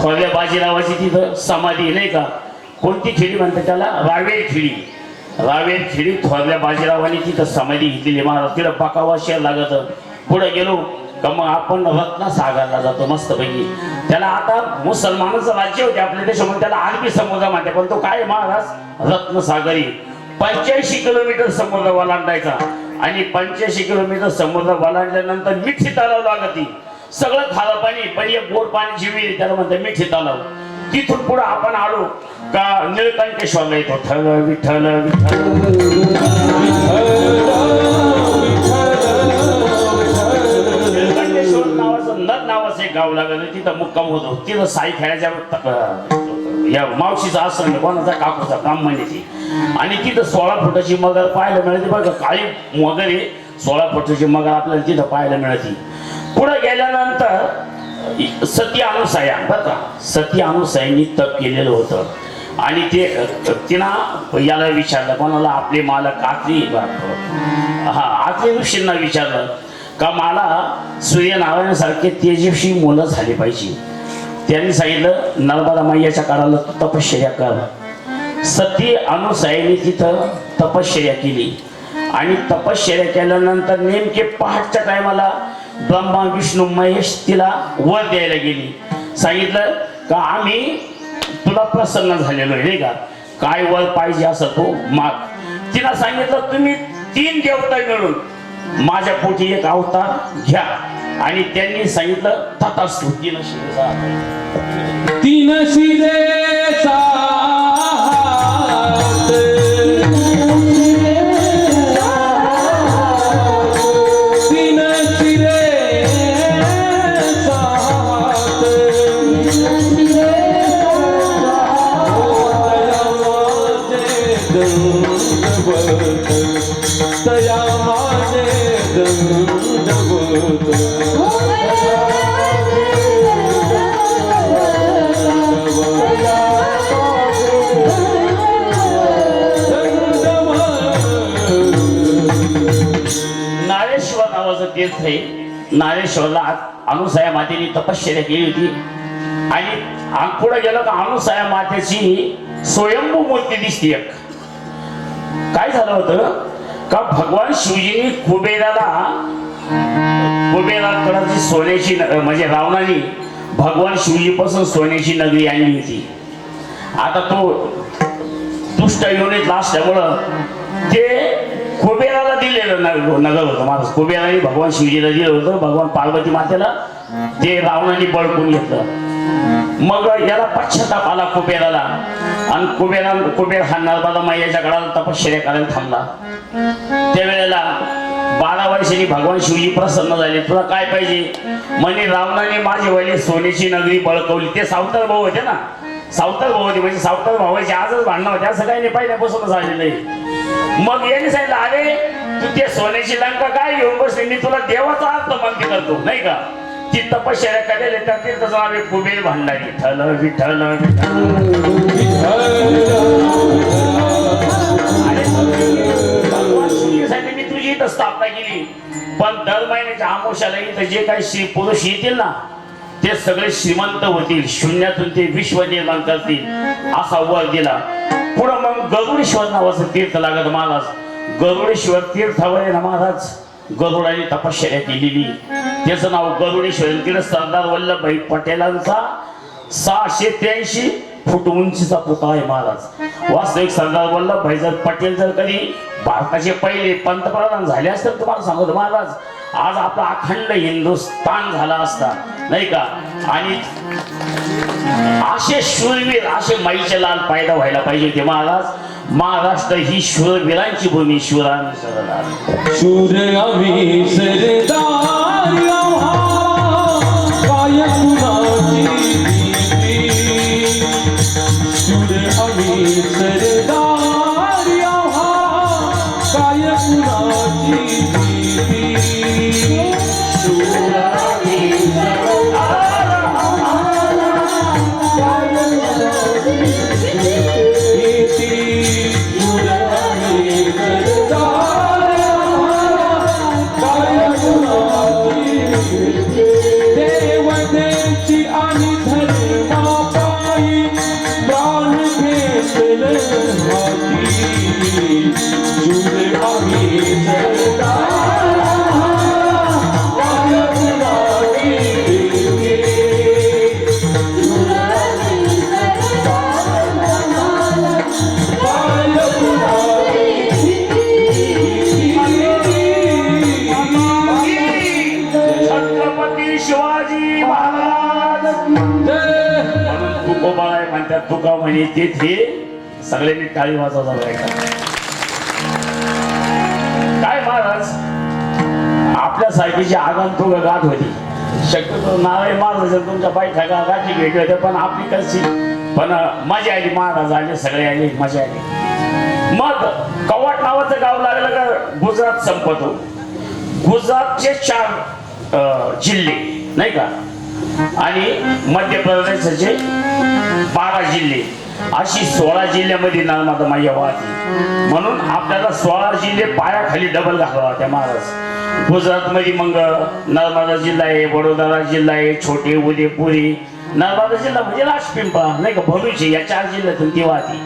थोरल्या बाजीरावाची तिथं समाधी नाही का. कोणती खेडी म्हणते त्याला? रावेर खेडी. रावेर खेडी थोरल्या बाजीरावांनी तिथं समाधी घेतलेली महाराज. तिथं बकावा शेर लागत. पुढे गेलो का मग आपण रत्नसागरला जातो मस्तपैकी. त्याला आता मुसलमानाचं राज्य होते आपल्या देशामध्ये, त्याला अरबी समुद्र म्हणते, पण तो काय महाराज रत्नसागरी. 85 किलोमीटर समुद्र ओलांडायचा आणि 85 किलोमीटर समुद्र ओलांडल्यानंतर मिठी तलाव लागती. सगळं खारं पाणी, पण एक गोड पाण्याची विहीर, त्याला म्हणते मिठी तलाव. तिथून पुढे आपण आलो का निळकंठेश्वरला येतो. ठल विठ्ठल विठ्ठल निळकंठेश्वर नावाचं नद नावाचं एक गाव लागलं. तिथं मुक्काम होतो. तिथं साई खेळाच्या या मावशीचा आश्रम, कोणाचा काकूचा काम महिन्याची. आणि तिथं 16 फुटाची मगर पाहायला मिळते बघा. काळी मगर आहे, 16 फुटाची मगर आपल्याला तिथं पाहायला मिळते. पुढे गेल्यानंतर सती अनुसया बरं का, सती अनुसयांनी तप केलेलं होतं. आणि ते तिनं याला विचारलं, कोणाला? आपले मालक आत्री, आत्री ऋषींना विचारलं का मला सूर्यनारायणासारखे तेजस्वी मुलं झाली पाहिजे. त्यांनी सांगितलं नर्मदा मैयाच्या काळाला तू तपश्चर्या कर. सती अनुसयाने तिथं तपश्चर्या केली. आणि तपश्चर्या केल्यानंतर नेमके पहाटच्या टायमाला ब्रह्मा विष्णू महेश तिला वर द्यायला गेली. सांगितलं का आम्ही तुला प्रसन्न झालेलो आहे, नाही का, काय वर पाहिजे असं तो माग. तिला सांगितलं तुम्ही 3 देवता मिळून माझ्या पोटी एक अवतार घ्या. आणि त्यांनी सांगितलं तथास्तु. 3 शिरे 3 शिरे सात, 3 शिरे सात, तया माझे दंडवत. नारेश्वर नावाचं तीर्थ आहे. नारेश्वरला अनुसया मातेने तपश्चर्या केली होती. आणि पुढे गेलं का अनुसया मातेची स्वयंभू मूर्ती दिसते एक. काय झालं होतं का भगवान शिवजीने कुबेराकडे सोन्याची म्हणजे रावणाने भगवान शिवजीपासून सोन्याची नगरी आणली होती. आता तो दुष्ट योनीतला असल्यामुळं ते कुबेराला दिलेलं नगर होतं महाराज. कुबेराने भगवान शिवजीला दिलं होतं. भगवान पार्वती मातेला ते रावणाने बळकून घेतलं. मग याला पश्चाताप आला कुबेराला. आणि कुबेर हा नर्मदा मैयाच्या गडाला तपश्चर्या करायला थांबला. त्यावेळेला 12 वर्षांनी भगवान शिवजी प्रसन्न झाले. तुला काय पाहिजे? म्हणे रावणाने माझे वडील सोन्याची नगरी बळकवली. ते सावतर भाऊ होते ना, सावतर भाऊ होते, म्हणजे सावतर भावाचे आजच भांडणं होते, असं काही नाही, पहिल्यापासूनच आलेलं आहे. मग यांनी सांगितलं अरे तू ते सोन्याची लंका काय घेऊन बसली? मी तुला देवाचा अर्थ मानती करतो, नाही का. ती तपश्चर्या करेल त्या तीर्थाचं नाव आहे कुबेर भांडारी. विठ्ठल विठ्ठल भगवान शिवजीसाठी मी तुझी इथं स्थापना केली. पण दर महिन्याच्या अमावस्याला इथं जे काही स्त्री पुरुष येतील ना ते सगळे श्रीमंत होतील. शून्यातून ते विश्व निर्माण करतील असा वर दिला. पुढं मग गरुडेश्वर नावाचं तीर्थ लागत महाराज. गरुडेश्वर तीर्थावर आहे ना महाराज, गरुडाने तपश्चर्या केलेली. त्याचं नाव गरुडेश्वर. तिकडे सरदार वल्लभभाई पटेलांचा 683 फूट उंचीचा पुतळा आहे महाराज. वास्तविक सरदार वल्लभभाई जर पटेल जर कधी भारताचे पहिले पंतप्रधान झाले असते तुम्हाला सांगतो महाराज, आज आपला अखंड हिंदुस्थान झाला असता, नाही का. आणि असे शूरवीर, असे माईचे लाल पैदा व्हायला पाहिजे होते महाराज. महाराष्ट्र ही शूरवीरांची भूमी. शूरांनी सरदार शूर आम्ही सरदार काय कुणाची भीती. शूर आम्ही सरदार काय कुणाची भीती. शूर आम्ही देवतेची आणि धर्मापायी प्राण घेतला तुका म्हणे तेथे सगळ्यांनी टाळी वाजवता बायका. काय महाराज आपल्या सारखीची आगंतुक गाठ होती. शक्यतो नारायण महाराज तुमच्या बायका गाठी भेटली होत्या, पण आपली कशी पण मजा आली. महाराज आले, सगळे आले, मजा आली. मग कवाट नावाचं गाव लागलं का गुजरात संपतो. गुजरातचे 4 जिल्हे नाही का, आणि मध्य प्रदेशाचे 12 जिल्हे, अशी 16 जिल्ह्यामध्ये नर्मदा मैया वाहते. म्हणून आपल्याला 16 जिल्हे पायाखाली डबल घालावा त्या महाराज. गुजरातमध्ये मग नर्मदा जिल्हा आहे, वडोदरा जिल्हा आहे, छोटे उदयपुरी. नर्मदा जिल्हा म्हणजे राजपिंपळा नाही का, भरूची, या 4 जिल्ह्यातून ती वाहते.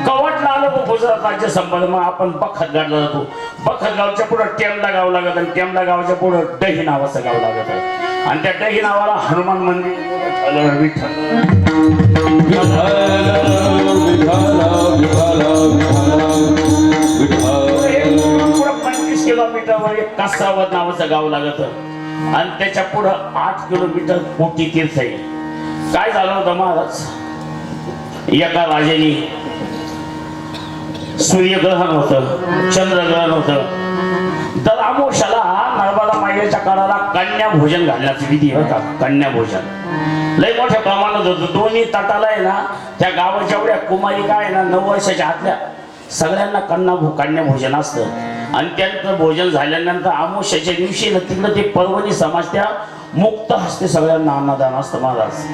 कवटला आलो गुजरात राज्य संपलं. मग आपण बखतगाडला जातो. बखतगावच्या पुढे टेमला गाव लागत, आणि टेमला गावाच्या पुढे डही नावाचं गाव लागत आहे. आणि त्या डही नावाला हनुमान मंदिर विठ्ठल. पुढं 25 किलोमीटरवर एक कासावत नावाचं गाव लागत, आणि त्याच्या पुढं 8 किलोमीटर कोटी तीर्थ आहे. काय झालं होतं महाराज, एका राजाने सूर्यग्रहण होतं, चंद्रग्रहण होतं. तर अमोशाला नर्मदा माईच्या काळाला कन्या भोजन घालण्याची विधी होता. कन्या भोजन लय मोठ्या प्रमाणात होतं. दोन्ही तटाला आहे ना, त्या गावाच्या एवढ्या कुमारिका आहे ना, 9 वर्षाच्या आतल्या सगळ्यांना कन्या भोजन असतं. आणि त्यांचं भोजन झाल्यानंतर अमावस्याच्या दिवशी ना तिकडं ते पर्वणी समाज त्या मुक्त हस्ते सगळ्यांना अन्नदान असतं महाराज.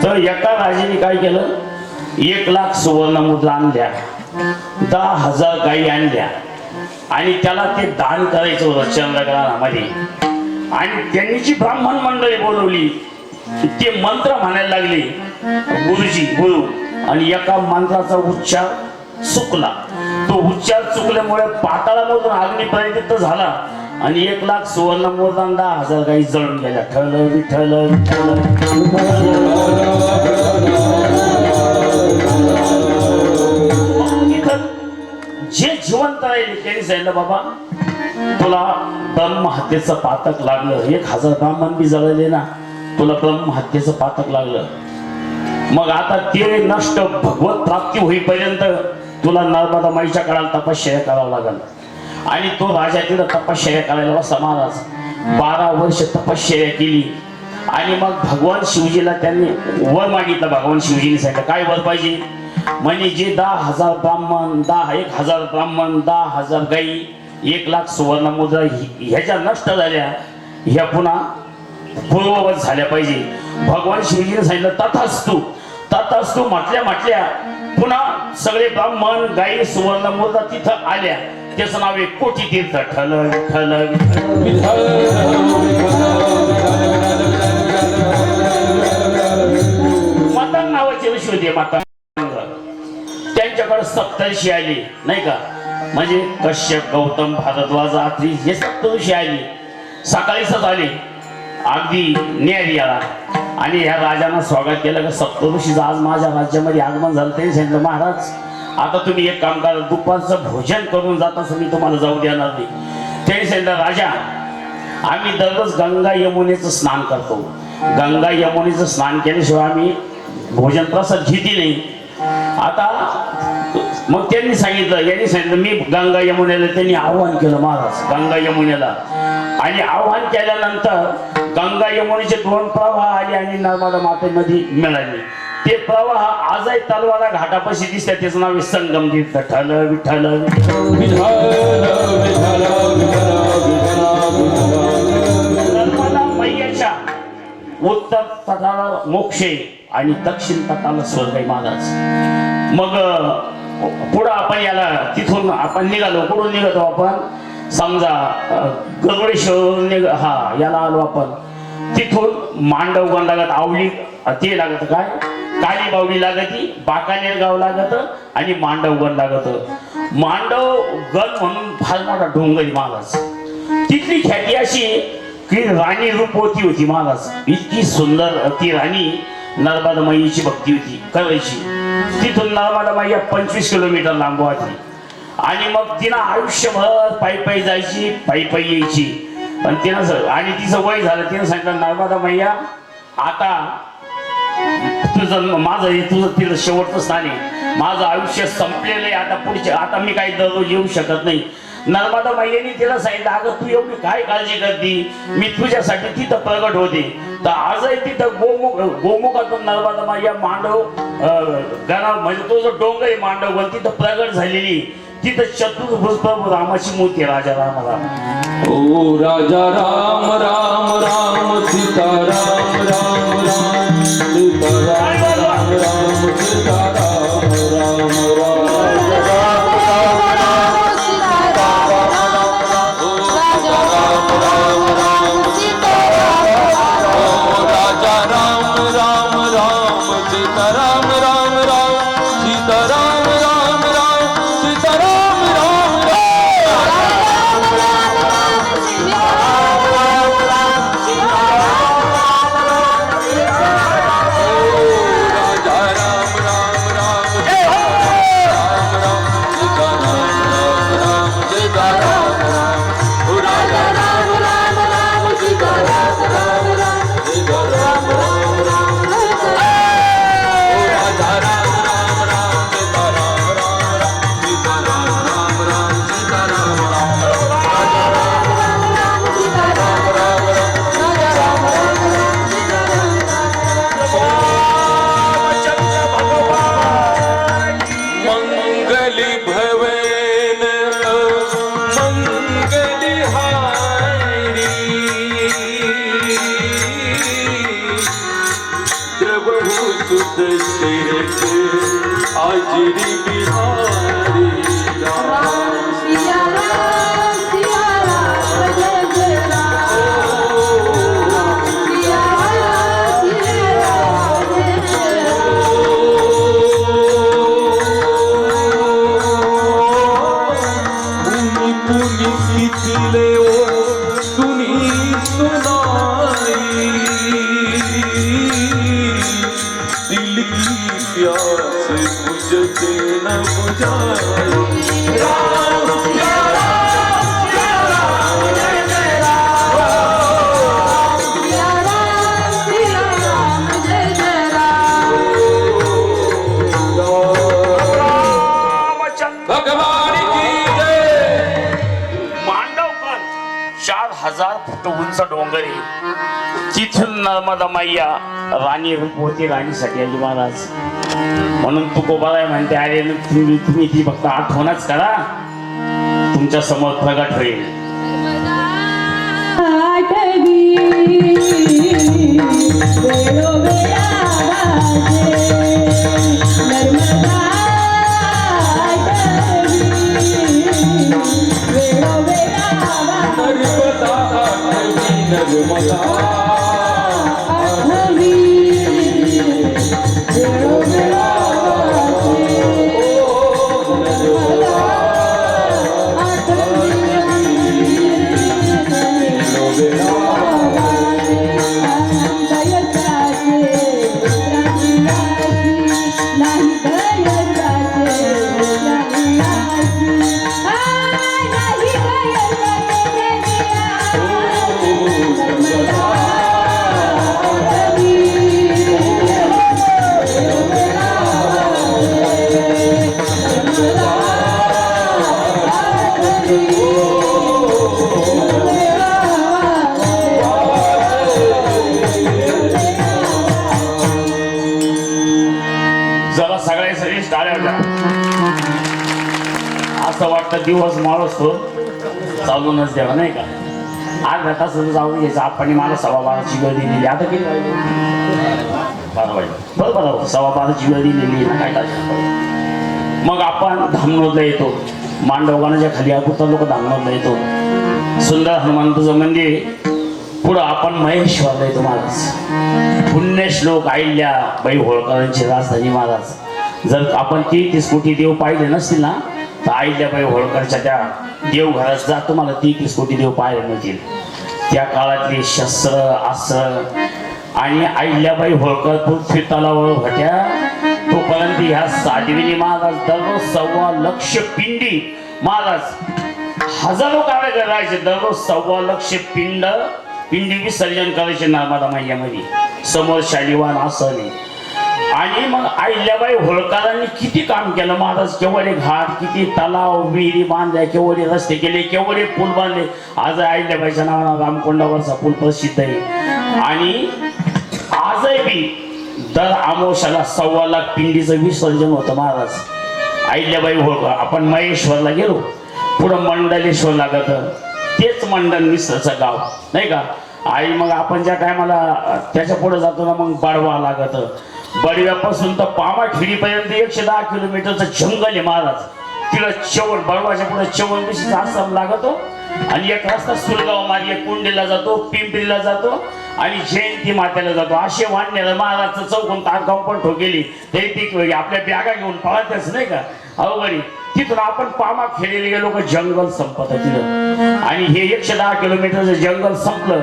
तर एका राजाने काय केलं, 1 लाख सुवर्ण मुद्रा आणल्या, 10,000 गायी आणल्या, आणि त्याला ते दान करायचं होतं चंद्रग्रहणामध्ये. आणि त्यांनी जी ब्राह्मण मंडळी बोलवली, ते मंत्र म्हणायला लागले, गुरु. आणि एका मंत्राचा उच्चार चुकला. तो उच्चार चुकल्यामुळे पाताळामधून अग्नी प्रज्वलित झाला, आणि 1 लाख सुवर्ण मुद्रा, 10,000 गायी जळून गेल्या. ठल विठ्ठल जे जिवंत राहिले त्यांनी सांगितलं, बाबा तुला ब्रह्महत्येचं पातक लागलं. 1,000 ब्राह्मण बी जळले ना, तुला ब्रह्महत्येचं पातक लागलं. मग आता ते नष्ट भगवत प्राप्ती होईपर्यंत तुला नर्मदा माईच्या काळाला तपश्चर्या करावं लागल. आणि तो राजा तिथं तपश्चर्या करायला बसला महाराज. 12 वर्ष तपश्चर्या केली. आणि मग भगवान शिवजीला त्यांनी वर मागितलं. भगवान शिवजीने सांगितलं, काय वर पाहिजे म्हणजे जे 10,000 ब्राह्मण, 1,000 ब्राह्मण, 10,000 गाई, 1 लाख सुवर्ण मुद्रा ह्याच्या नष्ट झाल्या, ह्या पुन्हा पूर्ववत झाल्या पाहिजे. भगवान शिवजीने सांगितलं, तथास्तु. तथास्तु म्हटल्या पुन्हा सगळे ब्राह्मण, गाई, सुवर्ण मुद्रा तिथं आल्या. त्याचं नाव आहे कोटी तीर्थ. ठल ठल मतंग नावाचे ऋषी होते. मतंग त्यांच्याकडे सप्तर्षी आली नाही का, म्हणजे कश्यप, गौतम, भारद्वाज, अत्रि हे सप्तऋषी आली. सकाळीच आले, अगदी न्यारी आला. आणि ह्या राजांना स्वागत केलं का सप्तऋषीचं आज माझ्या राज्यामध्ये आगमन झालं. त्यांनी सांगितलं, महाराज आता तुम्ही एक काम करा, दुपारचं भोजन करून जाता मी तुम्हाला जाऊ देणार नाही. त्यांनी सांगितलं, राजा आम्ही दररोज गंगा यमुनेचं स्नान करतो. गंगा यमुनेचं स्नान केल्याशिवाय आम्ही भोजन प्रसाद घेतली नाही. आता मग त्यांनी सांगितलं, यांनी सांगितलं, मी गंगा यमुनेला त्यांनी आव्हान केलं महाराज, गंगा यमुनेला. आणि आव्हान केल्यानंतर गंगा यमुनेचे 2 प्रवाह आले आणि नर्मदा मातेमध्ये मिळाले. ते प्रवाह आजही तलवारा घाटापाशी दिसतात. त्याचं नाव आहे संगम तीर्थ. ठल विठ्ठल नर्मदा मैयाच्या उत्तर तटाला मोक्ष आणि दक्षिण तटाला स्वर्ग आहे महाराज. मग पुढं आपण याला तिथून आपण निघालो. कुठून निघतो आपण, समजा गरुडेश्वर याला आलो आपण. तिथून मांडवगण लागत, आवली ते लागत, काय काली बावली लागती, बाकानेर गाव लागत, आणि मांडवगण लागत. मांडवगण म्हणून फार मोठा डोंगरी महाराज. तिथली ख्याती अशी की राणी रूपवती होती महाराज. इतकी सुंदर ती राणी नर्मदा माईची भक्ती होती करायची. तिथून नर्मदा माई 25 किलोमीटर लांब होती. आणि मग तिनं आयुष्यभर पायी जायची, पायी यायची. पण तिनं आणि तिचं वय झालं. तिनं सांगितलं, नर्मदा मैया आता तुझं माझं हे तुझं तिथं शेवटचं स्थान आहे. माझं आयुष्य संपलेलं आहे. आता मी काही दररोज येऊ शकत नाही. नर्मदा मैयाने तिला सांगितलं, अगं तू एवढी काय काळजी करती, मी तुझ्यासाठी तिथं प्रगट होते. तर आजही तिथं गोमुखातून नर्मदा मैया मांडव गणा म्हणजे तो जो डोंगर आहे मांडव तिथं प्रगट झालेली. तिथं चतुर्भुज प्रभू रामाची मूर्ती राजा रामाला. ओ राजा राम राम राम सीता राम राम राम सीता राम राम राम सीता राम राम राम राजा राम राम राम सीता राम राम राम सीता राम राम राम सीता राम राम राजा राम राम राम राम राम सीता राम राम राम सीता राम राम ओ राजा राम राम राम सीता राम राम राम सीता राम राम राम ओ राजा राम राम राम सीता राम राम राम सीता राम राम राम सीता राम राम राजा राम राम राम सीता राम राम राम राजा राम राम राम सीता राम मंगली भवेन मंगली हारी प्रभु सुत शेख आजरी बिहारी राम सिया राम जय जय राम सिया राम जय जय पुनि पुनि कितले ओ सुनी सुनाई दिल की प्यास बुझते न बुझाई राम सिया राम जय जय राम सिया राम जय जय राम भगवान की जय मांडवकर 4000 फूट उंच डोंगर आहे. तिथून नर्मदा मैया राणी रूपवती राणीसाठी आली महाराज. म्हणून तुकोबाराय म्हणते, अरे तुम्ही ती फक्त आठवणच करा, तुमच्या समोर प्रगट होईल. आठवी वेळोवेळा वाजे नर्मदा आठवी वेळोवेळा वाजे नर्मदा आठवी नर्मदा आठवी वेळोवेळा वाजे नर्मदा आठवी जरा सगळे सगळे टाळ्या वाजवा. असं वाटतं दिवस माणूस तो चालूनच द्यावा नाही का. अर्धा तास जाऊन घ्यायचं. आपण मला 12:15ची वेळ दिलेली. आता किती वाजले? 12 वाजले. बरोबर 12:15ची वेळ दिलेली ना काय काय. मग आपण धामणोदला येतो. मांडवगानाच्या खाली अगोदर लोक धामणोदला येतो. सुंदर हनुमंताचं मंदिर. पुढं आपण महेश्वरला येतो महाराज. पुण्यश्लोक अहिल्या बाई होळकरांची राजधानी महाराज. जर आपण 33 कोटी देव पाहिले नसतील ना तर अहिल्याबाई होळकरच्या त्या देवघरात जा, तुम्हाला 33 कोटी देव पाहायला मिळतील. त्या काळातली शस्त्र अस्त्र आणि अहिल्याबाई होळकर पृथ्वी तलावावर होत्या तोपर्यंत ह्या साध्वीने महाराज दररोज 1.25 लाख पिंडी महाराज हजारो कारागीर राहायचे. दररोज 1.25 लाख पिंडी विसर्जन करायचे नर्मदा मैयामध्ये. समोर शालिवान आसन आहे. आणि मग अहिल्याबाई होळकरांनी किती काम केलं महाराज. केवढे घाट, किती तलाव, विहिरी बांधल्या, केवढे रस्ते केले, केवढे पूल बांधले. आज अहिल्याबाईच्या नावानं रामकोंडावरचा पूल प्रसिद्ध आहे. आणि आजही बी दर अमावस्याला 1.25 लाख पिंडीचं विसर्जन होतं महाराज. अहिल्याबाई होळकर. आपण महेश्वरला गेलो, पुढं मंडलेश्वर लागत, तेच मंडन मिश्रचं गाव नाही का. आणि मग आपण ज्या टायमाला त्याच्या पुढे जातो ना, मग बडवा लागत. बडव्यापासून तर पामाखिडीपर्यंत 110 किलोमीटरचं जंगल आहे महाराज. तिला चवण, बडवाच्या पुढे चवण दिवशीचा आसाम लागतो. आणि एक रस्ता सुरगाव मार्गे कुंडीला जातो, पिंपरीला जातो आणि जयंती मात्याला जातो. असे वाढण्याला महाराजचं चौकून तारगाव पण ठोकेली तरी ती आपल्या बॅगा घेऊन पळतच नाही का अवघडी. तिथून आपण पामा खेळले गेलो का जंगल संपत तिथं. आणि हे 110 किलोमीटरचं जंगल संपलं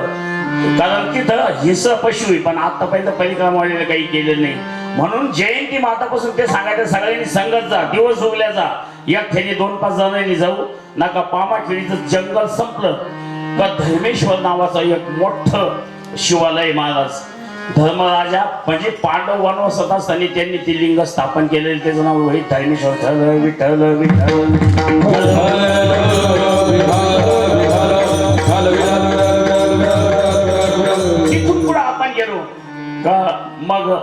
कारण तिथं हिस्सा पशु आहे. पण आतापर्यंत परिक्रमावाल्याला काही केलेलं नाही. म्हणून जयंती मातापासून ते सांगायचं सगळ्यांनी संगत जा, दिवस उगल्या जा, एकट्याने 2-5 जणांनी जाऊ नका. पामाखेडीचं जंगल संपलं का धर्मेश्वर नावाचं एक मोठं शिवालय महाराज. धर्मराजा म्हणजे पांडव वनवासात असताना त्यांनी ती लिंग स्थापन केलेलं, त्याचं नाव वही धर्मेश्वर. विठ्ठल तिथून पुढे आपण गेलो का मग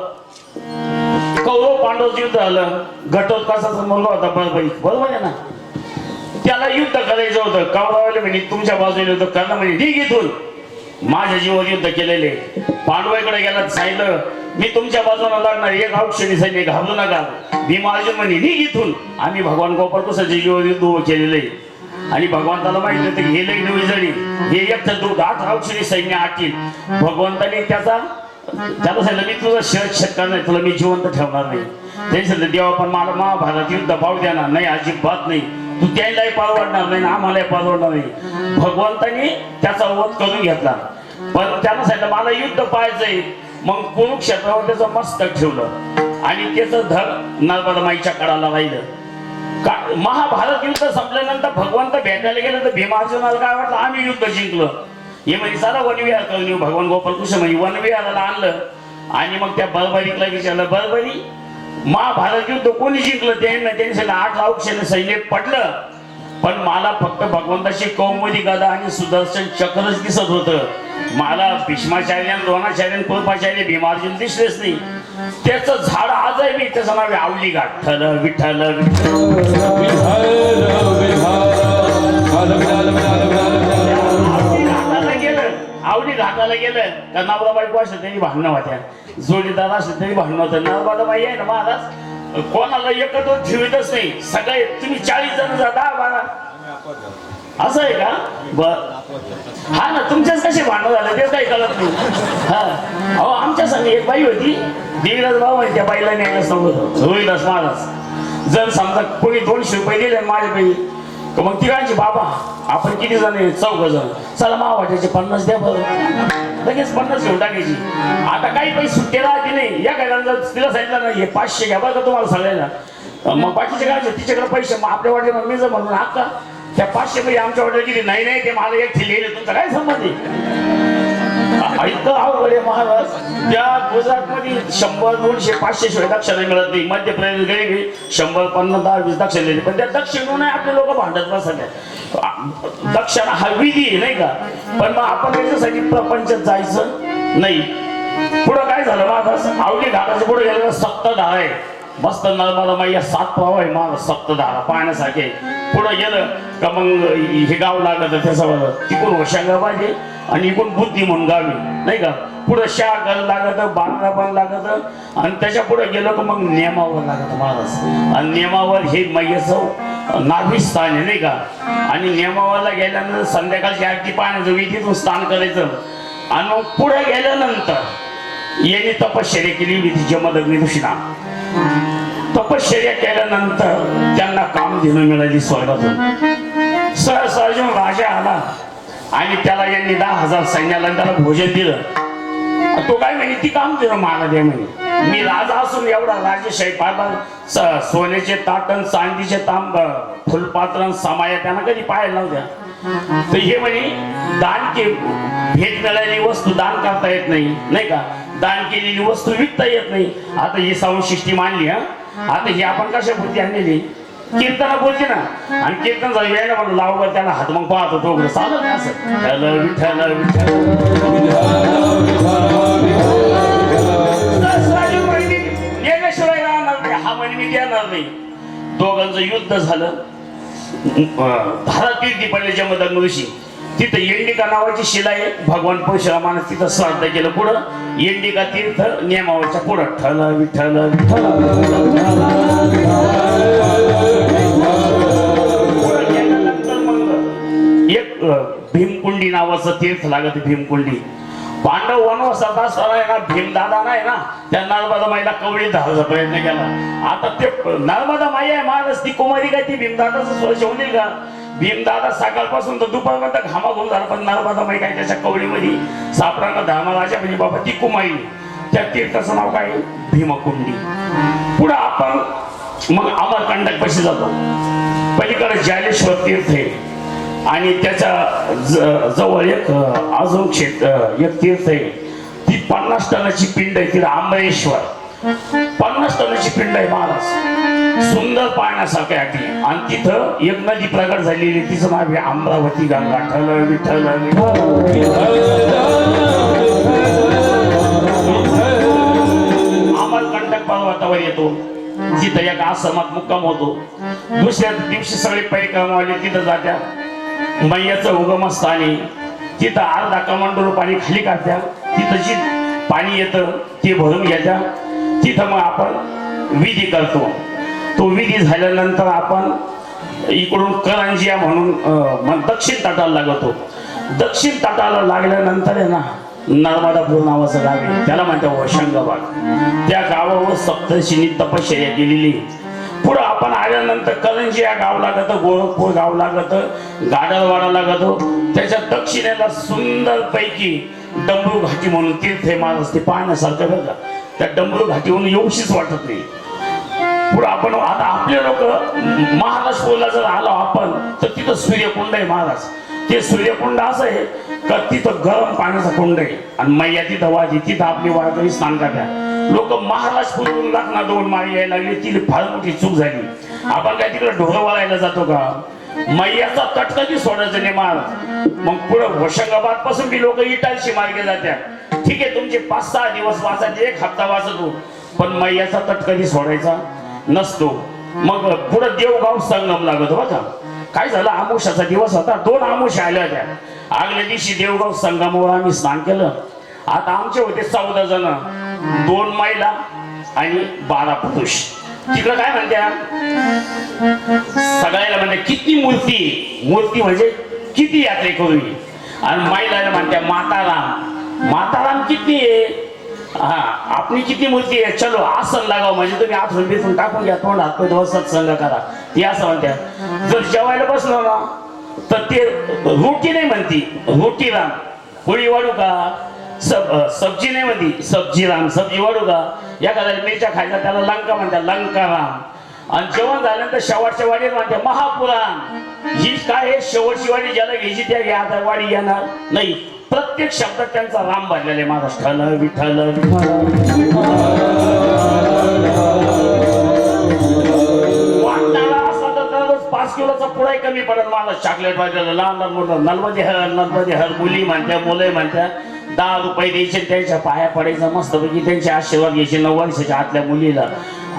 कौरव पांडव युद्ध झालं. घटोत्कचाचा मुलगा होता बळबळी, बरोबर आहे ना. त्याला युद्ध करायचं होतं. कौरवाला म्हणे तुमच्या बाजूला युद्ध करणं म्हणजे ठीक इथून माझ्या जीवावर युद्ध केलेले. पांडवाकडे गेला, सांगितलं मी तुमच्या बाजूला लढणार, एक औक्षणी सैन्य, घाबरू नका. भीमार्जुन म्हणे निघ इथून, आम्ही भगवान गोपाळकृष्णाच्या जीवावर युद्ध उभं केलेले. आणि भगवंताला माहिती होतं हे लई नवी जडी, हे एक तर 8 औक्षणी सैन्य आतील. भगवंताने त्याला सांगितलं मी तुझं शेतकार नाही, तुला मी जिवंत ठेवणार नाही. त्यांनी सांगितलं देवा पण मला महाभारत युद्ध पाहू देणार नाही, अजिबात नाही. तू त्यांनाही परवडणार नाही, आम्हालाही परवडणार नाही. भगवंतानी त्याचा वध करून घेतला. पण त्यानं सांगितलं मला युद्ध पाहायचंय. मग कुरुक्षेत्रावर त्याचं मस्तक ठेवलं आणि त्याचं धड नर्मदा माईच्या कडाला राहिलं. महाभारत युद्ध संपल्यानंतर भगवंत भेटायला गेलं तर भीमार्जुनाला काय वाटलं आम्ही युद्ध जिंकलो. हे म्हणजे सारा वनविहार करून येऊ. भगवान गोपाळकृष्ण म्हणजे वनविहाराला आणलं. आणि मग त्या बर्बरीला विचारलं, बर्बरी महाभारत युद्ध कोणी जिंकलं? त्यांनी 8 औक्षण सैन्य पडलं, पण मला फक्त भगवंताची कौमुदी गदा आणि सुदर्शन चक्रच दिसत होतं. मला भीष्माचार्य, द्रोणाचार्य, कृपाचार्य, भीमार्जुन दिसलेच नाही. त्याचं झाड आज आहे मी, त्याचं नाव आवली घाट. विठ्ठल आवडी घाटाला गेलं का नवरा बायको असलं तरी भांडणं होत्या, जोडीदार असलं तरी भांडणं होतं. नर्मदा बाई आहे ना महाराज, कोणाला एकत्र ठेवतच नाही. सगळे तुम्ही 40 जण जा, 10-12 असं आहे का? बर हा ना, तुमच्याच कसे भांडण झालं तेच काही कळत नाही. हा अहो आमच्या संग एक बाई होती, देवीराज भाऊ आहे, त्या बाईला न्यायला सांगत रोहिदास महाराज. जर समजा कोणी 200 रुपये दिले माझ्या बाई, मग तिघांची बाबा आपण किती जण आहे? 4 जण. चला वाटायचे 50 द्या बरं, लगेच 50 घेऊन टाकायची. आता काही पैसे सुट्टे राहते नाही. या काय तिला सांगितलं ना हे 500 घ्या बरं का तुम्हाला सगळ्यांना. मग बाकीचे काय तिच्याकडे पैसे मग आपल्या वाटले, मग मी जर म्हणून हक्का त्या 500 पैसे आमच्या वाटले गेली नाही नाही ते मला एक लिहिले, तुमचा काय संबंध आहे? इतकं अवघड आहे महाराज. त्या गुजरातमध्ये 100, 200, 500 शिवाय दक्षिणा मिळत नाही. मध्य प्रदेश गेली 100, 50, 10, 20 दक्षिणा दिली, पण त्या दक्षिण नाही आपले लोक भांडत बसल्या. दक्षिणा हा विधी आहे नाही का. पण मग आपण त्याच्यासाठी प्रपंचात जायचं नाही. पुढं काय झालं महाराज, आवली घाटाच्या पुढे गेलं सप्तधारा आहे. मस्त नर्मदा माई 7 प्रवाह आहे महाराज, सप्तधारा पाहण्यासारखे. पुढे गेलं का मग हे गाव लागलं त्याच्यावर, तिकडून होशंगाबाद आणि इकडून बुद्धी म्हणून गावी नाही का. पुढे शाहगड लागत, बांद्राबाद लागत आणि त्याच्या पुढे गेलो का मग नेमावर लागत महाराज. आणि नेमावर हे मैयाचं नाभिस्थान आहे नाही का. आणि नेमावरला गेल्यानंतर संध्याकाळची आरती पाहण्याचं, विधीतून स्नान करायचं. आणि मग पुढे गेल्यानंतर यांनी तपश्चर्या केली विधीच्या मदगनी दुष्णा. तपश्चर्या केल्यानंतर त्यांना कामधेनू मिळाली स्वर्गातून. सहसा राजा आला आणि त्याला यांनी 10,000 सैन्याला त्याला भोजन दिलं. तो काय म्हणे ती कामधेनू मला दे म्हणे. मी राजा असून एवढा राजेशाही पाहता सोन्याचे ताटण, चांदीचे तांब, फुलपात्र, समाया त्यांना कधी पाहायला नव्हत्या. तर हे म्हणे दान के भेट मिळालेली वस्तू दान करता येत नाही नाही का. दान केलेली वस्तू विकता येत नाही. आता ही साऊंड सिस्टीम आणली हा. आता ही आपण कशा बुद्धी आणलेली कीर्तना बोलते ना, आणि कीर्तन झालं वेळेला म्हणून लावलं त्याला हात मग पाहतो तो चालत नाही असं विठ्ठल विठ्ठल गेल्याशिवाय राहणार नाही. हा म्हणे मी देणार नाही. दोघांचं युद्ध झालं. धारा तीर्थी पडले जमदग्न ऋषी. तिथं येंडिका नावाची शिला आहे. भगवान परशुरामाने तिथं श्राद्ध केलं. पुढं येंडिका तीर्थ नेमावरच्या पुढं ठल विठ्ठल विठ्ठल. पुढं गेल्यानंतर मग एक भीमकुंडी नावाचं तीर्थ लागत. भीमकुंडी पांडव वनवासात असताना आहे ना, भीमदादा नाही ना, त्या नर्मदा माईला कवळी धरायचा प्रयत्न केला. आता ते नर्मदा माई आहे महाराज, ती कुमारी काय ती भीमदादाचं स्वर शिवतील का? भीमदादा सकाळपासून तर दुपारपर्यंत घामा घेऊन झाला, पण नर्मदा माई काय त्याच्या कवळीमध्ये सापडांना धर्मराजा म्हणजे बाबा ती कुमारी. त्या तीर्थाचं नाव काय? भीमकुंडी. पुढे आपण मग अमरकंटक पाशी जातो. पलीकडे जालेश्वर तीर्थ आहे आणि त्याच्या जवळ एक अजून एक तीर्थ आहे. ती 50 टनाची पिंड आहे. तिला आंबरेश्वर 50 टनाची पिंड आहे महाराज. सुंदर पाहण्यासारखं आहे ती. आणि तिथं एक नदी प्रगट झालेली, तिचं नाव आहे अमरावती गंगा. ठल विठ्ठल अमरकंटक पर्वतावर येतो. तिथं एक आश्रमात मुक्काम होतो. दुसऱ्या दिवशी सगळे परिक्रमावाले तिथं जात्या. मैयाचं उगमस्थानी तिथं अर्धा कमांडोर पाणी खाली काढत्या. तिथं जी पाणी येतं ते भरून घ्यायच्या. तिथं मग आपण विधी करतो. तो विधी झाल्यानंतर आपण इकडून करंजिया म्हणून दक्षिण तटाला लागतो. दक्षिण तटाला लागल्यानंतर आहे ना, नर्मदापूर नावाचं गाव आहे. त्याला म्हणतात होशंगाबाद. त्या गावावर सप्तर्षींनी तपश्चर्या केलेली. पुढं आपण आल्यानंतर करंजिया गाव लागत, गोरखपूर गाव लागत, गाडलवाडा लागतो. त्याच्या दक्षिणेला सुंदर पैकी डमरू घाटी म्हणून तीर्थ आहे महाराज. ते पाहण्यासारखं बघा. त्या डमरू घाटीहून येऊशीच वाटत नाही. पुढे आपण आता आपले लोक महाराष्ट्राला जर आलो आपण तर तिथं सूर्यकुंड आहे महाराज. ते सूर्यकुंड असं आहे का तिथं गरम पाण्याचा कुंड आहे आणि मैया तिथं वाजी. तिथं आपली वारकरी स्नान करतात. लोक महाराष्ट्रातून लागणार 2 माळी यायला लागली. ती फार मोठी चूक झाली. आपण काय तिकडे ढोरं वळायला जातो का? मैयाचा तट कधी सोडायचं नाही महाराज. मग पुढे होशंगाबाद पासून बी लोक इटालशी मार्गे जातात. ठीक आहे, तुमचे 5-6 दिवस वाचायचे, 1 हप्ता वाचतो, पण मैयाचा तट कधी सोडायचा नसतो. मग पुढे देवगाव संगम लागत होता. काय झालं, आमुषाचा दिवस होता. 2 आमुष्या आल्या होत्या. आगल्या दिवशी देवगाव संगमावर आम्ही स्नान केलं. आता आमचे होते 14 जण, 2 महिला आणि 12 पुरुष. तिकडं काय म्हणत्या सगळ्याला म्हणते किती मूर्ती. मूर्ती म्हणजे किती यात्रेकरू. आणि महिलाला म्हणत्या माताराम. माताराम किती आहे? हा, आपली किती मूर्ती आहे? चलो आसन लागाव, म्हणजे तुम्ही आथरून बिथून टाकून घ्या, तोंड हात पाय धुवून सत्संग करा. ती असं म्हणत्या. जर जेवायला बसलो ना तर ते रोटी नाही म्हणती, रोटी राम. पोळी वाढू का? सब्जी नाही म्हणती, सब्जी राम. सब्जी वाढू का? एखाद्याला मिरच्या खायचा त्याला लंका म्हणतात, लंका राम. आणि जेवण झाल्यानंतर शेवटच्या वाडीत म्हणते महापुराण. ही काय आहे? शेवटची वाडी ज्याला घ्यायची त्या घ्या, आता वाडी येणार नाही. प्रत्येक शब्दात त्यांचा राम भरलेला आहे महाराज. ठल विठ्ठल वाटणारा असला तर दररोज 5 किलोचा पुढाही कमी पडेल महाराज. चॉकलेट वाजलेलं लहान लहान मुलं नलमध्ये हर मुली म्हणत्या, मुलं म्हणत्या. 10 रुपये द्यायचे, त्यांच्या पाया पडायचं मस्तपैकी, त्यांचे आशीर्वाद घ्यायचे 9 वर्षाच्या आतल्या मुलीला.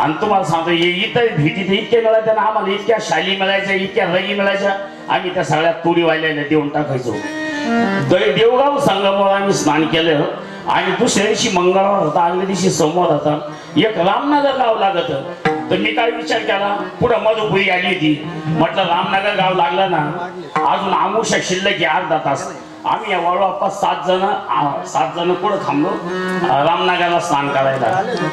आणि तुम्हाला सांगतो इतर भेटी तर इतक्या मिळायच्या ना आम्हाला, इतक्या शाली मिळायच्या, इतक्या रगी मिळायच्या. आम्ही त्या सगळ्या तुरी वाल्याला देऊन टाकायचो. देवगाव संगमावर आम्ही स्नान केलं. आणि दुसऱ्या दिवशी मंगळवार होता. आगल्या दिवशी सोमवार होता. एक रामनगर गाव लागत. तर मी काय विचार केला, पुढं मधुपुरी आली होती. म्हटलं रामनगर गाव लागलं ना, अजून आमुषा शिल्लक 1/2 तास. आम्ही या वाळू 7 जण पुढे थांबलो रामनगरला स्नान करायला.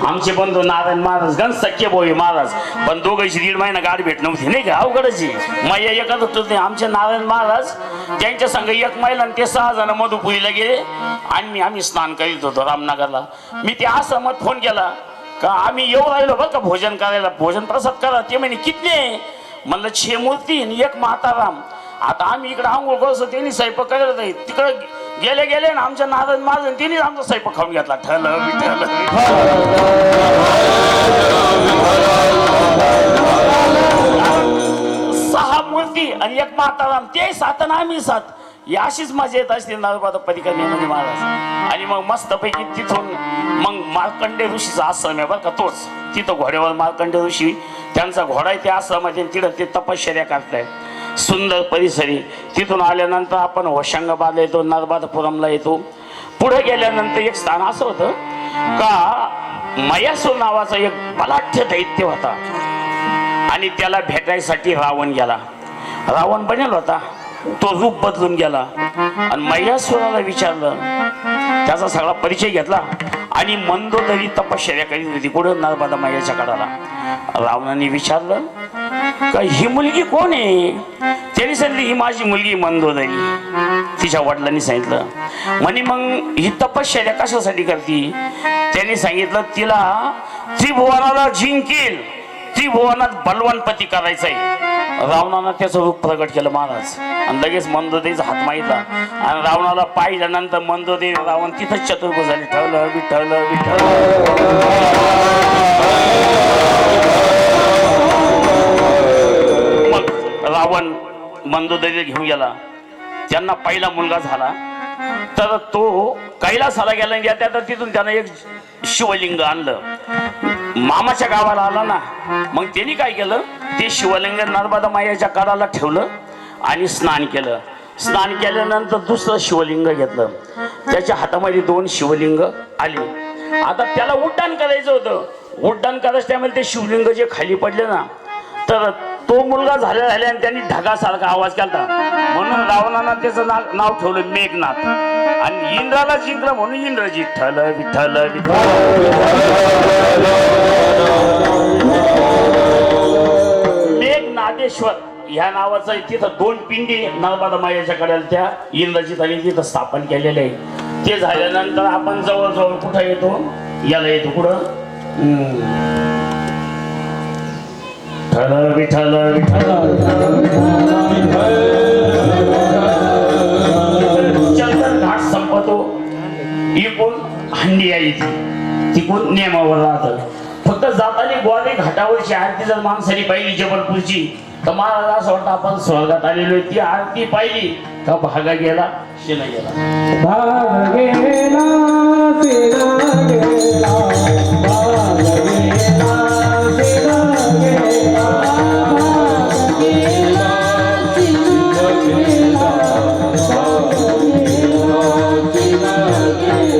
आमचे बंधू नारायण महाराज गण सख्य बोई महाराज, पण दोघांची 1.5 महिना गाडी भेट नव्हती नाही का, अवघडची. मैया एकच होते आमचे नारायण महाराज. त्यांच्या संग 1 महिला आणि ते 6 जण मधुपुरीला गेले आणि आम्ही स्नान करीत होतो रामनगरला. मी ते आश्रमात फोन केला का आम्ही येऊ राहिलो बरं का भोजन करायला, भोजन प्रसाद करा. ते म्हणे कितने? म्हणलं 6 मूर्ती आणि 1 माताराम. आता आम्ही इकडे आंघोळ करतो, त्यांनी स्वयंपाक करायला जाईल. तिकडे गेले गेले ना आमच्या नादन माझं तिने आमचा स्वयंपाक खाऊन घेतला. ठल विठ्ठल सहा मूर्ती आणि एक माताराम, ते 7 आणि आम्ही 7. ही अशीच मजा येत असते नर्मदा परिक्रमेमध्ये महाराज. आणि मग मस्तपैकी तिथून मग मार्कंडे ऋषीचा आश्रम आहे बरं का, तोच तिथं घोड्यावर मार्कंडे ऋषी त्यांचा घोडा आहे त्या आश्रमात, तिथं ते तपश्चर्या करताय. सुंदर परिसरी. तिथून आल्यानंतर आपण होशंगाबादला येतो, नर्मदापुरमला येतो. पुढे गेल्यानंतर एक स्थान असं होतं का मयासूर नावाचा एक बलाढ्य दैत्य होता आणि त्याला भेटायसाठी रावण गेला. रावण बनेल होता, तो रूप बदलून गेला आणि मयासुराला विचारलं, त्याचा सगळा परिचय घेतला आणि मंदोदरी तपश्चर्या करीत होती कुठं नर्मदा मैयाच्या कडाला. रावणाने विचारलं का ही मुलगी कोण आहे? त्यांनी सांगितलं ही माझी मुलगी मंदोदरी. तिच्या वडिलांनी सांगितलं. म्हणे मग ही तपश्चर्या कशासाठी करती? त्यांनी सांगितलं तिला त्रिभुवनाला जिंकेल, त्रिभुवनात बलवानपती करायचंय. रावणानं त्याचं रूप प्रगट केलं महाराज आणि लगेच मंदोदरीचा हात मागितला आणि रावणाला पाहिल्यानंतर मंदोदरी रावण तिथंच चतुर्भुज झाले. ठेवलं विठ्ठल विठ्ठल. मग रावण मंदोदरीला घेऊन गेला. त्यांना पहिला मुलगा झाला तर तो कैलासाला गेला. तर तिथून त्यानं एक शिवलिंग आणलं. मामाच्या गावाला आला ना, मग त्यांनी काय केलं, ते शिवलिंग नर्मदा मायाच्या कडाला ठेवलं आणि स्नान केलं. स्नान केल्यानंतर दुसरं शिवलिंग घेतलं. त्याच्या हातामध्ये 2 शिवलिंग आली. आता त्याला उड्डाण करायचं होतं. उड्डाण करायचं त्यामध्ये ते शिवलिंग जे खाली पडले ना, तर तो मुलगा झाल्या आणि त्यांनी ढगासारखा आवाज केला. म्हणून रावणानं त्याचं नाव ठेवलं मेघनाथ. आणि इंद्राला जिंकलं म्हणून इंद्रजीत. ठल विठ्ठल विठ्ठल. मेघनादेश्वर ह्या नावाचं तिथं 2 पिंडी नर्मदा मायाच्या कडेला त्या इंद्रजीत आणि तिथं स्थापन केलेले आहे. ते झाल्यानंतर आपण जवळजवळ कुठं येतो, याला येतो कुठं, ठल विठ्ठल विठ्ठल. चंदन घाट संपतो, इकून हंडिया येते, तिकून नेमावर राहतं. फक्त जाताना ग्वारी घाटावरची आरती जर माणसाने पाहिली जबलपूरची तर मला असं वाटतं आपण स्वर्गात आलेलो. ती आरती पाहिली का भागा गेला शिना गेला. भाग गेला शिना गेला, भाग गेला शिना गेला, भाग गेला शिना गेला, भाग गेला शिना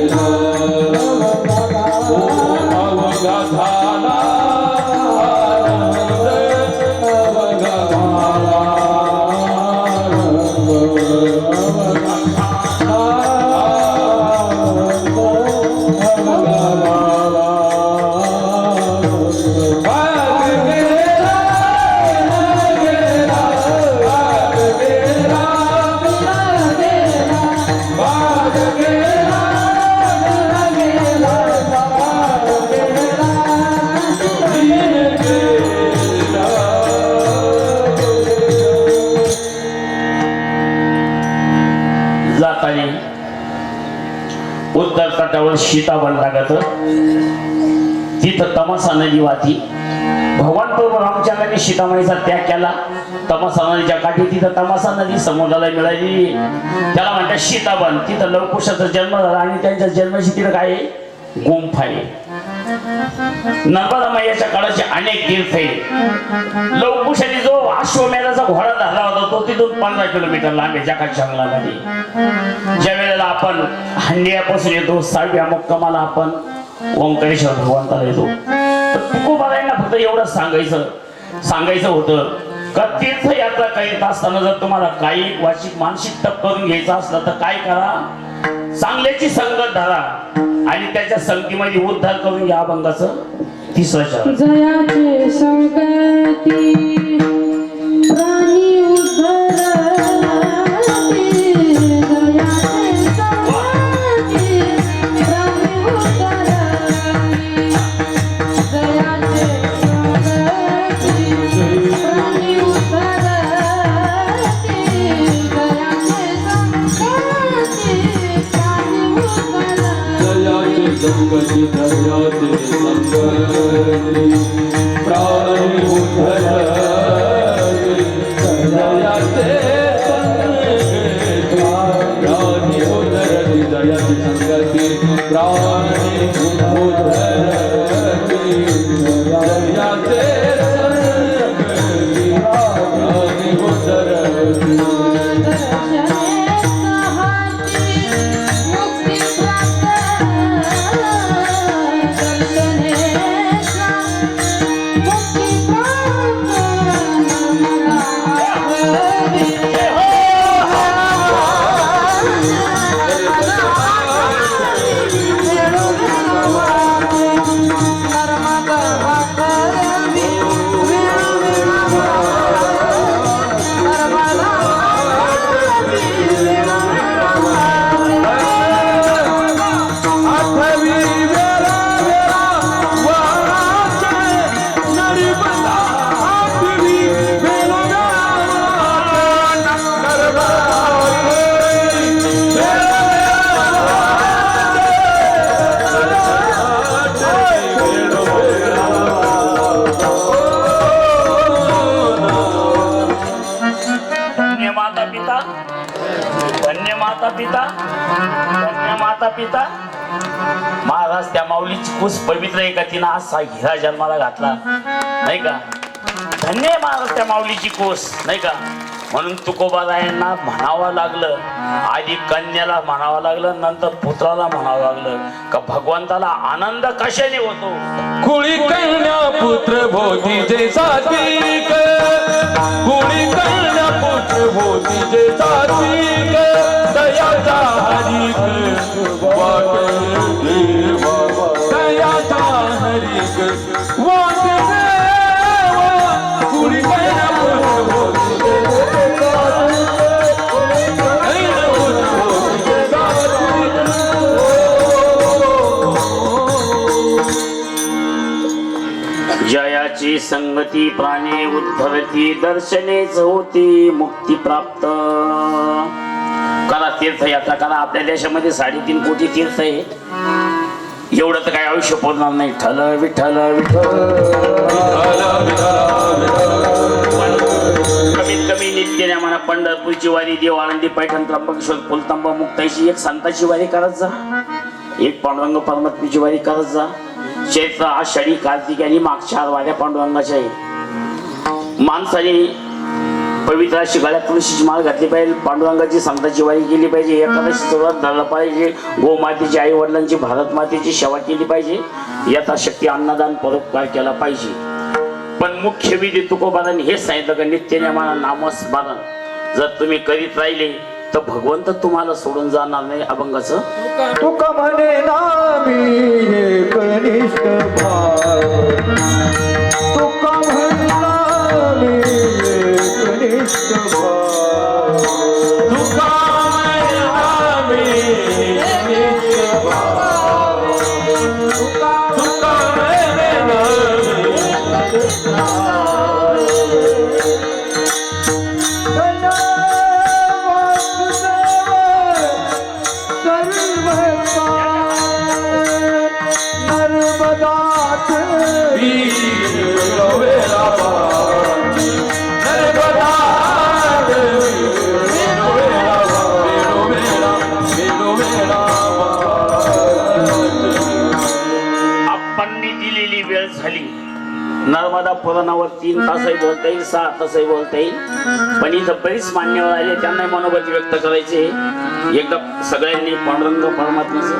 उत्तर तटावर सीताबन लागत. तिथं तमसा नदी वाहती. भगवान प्रभू रामचंद्रांनी सीतामाईचा त्याग केला. तमसा नदीच्या काठी तिथं तमसा नदी समुद्राला मिळाली. त्याला म्हणतात सीताबन. तिथं लवकुशाचा जन्म झाला आणि त्यांच्या जन्माशी तिथं काय आहे, गुंफा आहे. नर्मदा मैयाच्या काळाचे अनेक तीर्थ आहे. लवकुशाने जो अश्वमेधाचा घोडा धरला होता तो तिथून 15 किलोमीटर लांब आहे जगात जंगलामध्ये. ज्या वेळेला आपण हंडियापासून येतो 6व्या मुक्कामाला आपण ओंकारेश्वर भगवंताला येतो. तर तुकोबारायांना फक्त एवढं सांगायचं होतं का तीर्थयात्रा करीत असताना जर तुम्हाला काही वाचिक मानसिक तप करून घ्यायचं असलं तर काय करा, चांगल्याची संगत धरा आणि त्याच्या संगतीमध्ये उद्धार करून या अभंगाचं 3रं चरण. जयाचे संगती प्राणी उद्धरती, जयाचे संगती प्राणी उद्धरती, जयाचे संगती प्राणी उद्धरती, जयाचे संगती दयाते संगती प्राणी उद्धरती दयाते संगती प्राणी उद्धरती दयाते संगती प्राणी उद्धरती दयाते संगती प्राणी उद्धरती पिता महाराज त्या माऊलीची कुस पवित्र आहे का तिनं असा हिरा जन्माला घातला नाही का. धन्य आहे महाराज त्या माऊलीची कुस नाही का. म्हणून तुकोबारायांना म्हणावं लागलं, आधी कन्याला म्हणावं लागलं, नंतर पुत्राला म्हणावं लागलं का भगवंताला आनंद कशाने होतो. कुळी कन्या पुत्र भोती जे सात्विक कुळी कन्या पुत्र भोती जे सात्विक दयाचा हरिक वाट देवा दयाचा हरिक वाट देवा कुळी कन्या पुत्र भोती जे जयाची संगती प्राणे उद्धरती दर्शनेच होती मुक्ती प्राप्त. करा तीर्थयात्रा करा. आपल्या देशामध्ये 3.5 कोटी तीर्थ आहे. एवढं तर काय आयुष्य पुरणार नाही. ठल विठ्ठल विठ्ठल कमीत कमी नित्य म्हणा पंढरपूरची वारी, देव आळंदी, पैठण, त्र्यंबकेश्वर, फुलतंबा, मुक्ताईची एक संताची वारी करत जा, एक पांडुरंग परमात्म्याची वारी करत जा. चैत्र आषाढी कार्तिक आणि मागच्या 4 वाऱ्या पांडुरंगाच्या आहे. माणसाने पवित्र अशी गळ्यात तुळशीची माळ घातली पाहिजे, पांडुरंगाची संताची वारी केली पाहिजे, एकादशी सुरुवात धरला पाहिजे, गोमातेची आई वडिलांची भारत मातेची सेवा केली पाहिजे, यथाशक्ती अन्नदान परोपकार केला पाहिजे. पण मुख्य विधी तुकोबारांनी हेच सांगितलं का नित्य नेमानं नामस्मरण जर तुम्ही करीत राहिले तर भगवंत तुम्हाला सोडून जाणार नाही. अभंगाचं तुका म्हणे नामी एकनिष्ठ भाव तुका म्हणे नामी एकनिष्ठ भाव तुका म्हणे नामी एकनिष्ठ भाव तुका म्हणे नामी एकनिष्ठ भाव आपणनी दिलेली वेळ झाली. नर्मदा पुराणावर 3 तासही बोलता येईल, 6 तासही बोलता येईल. पण इथं बरीच मान्यवर आले, त्यांना मनोगत व्यक्त करायचे. एकदा सगळ्यांनी पांडुरंग परमात्म्याचं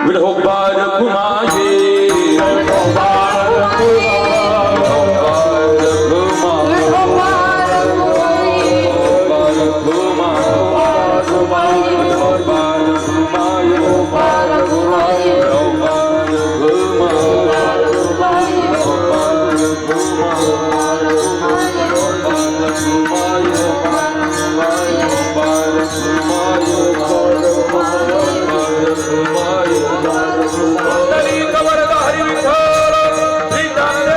विठोबार कुमाजे हरी विठ्ठल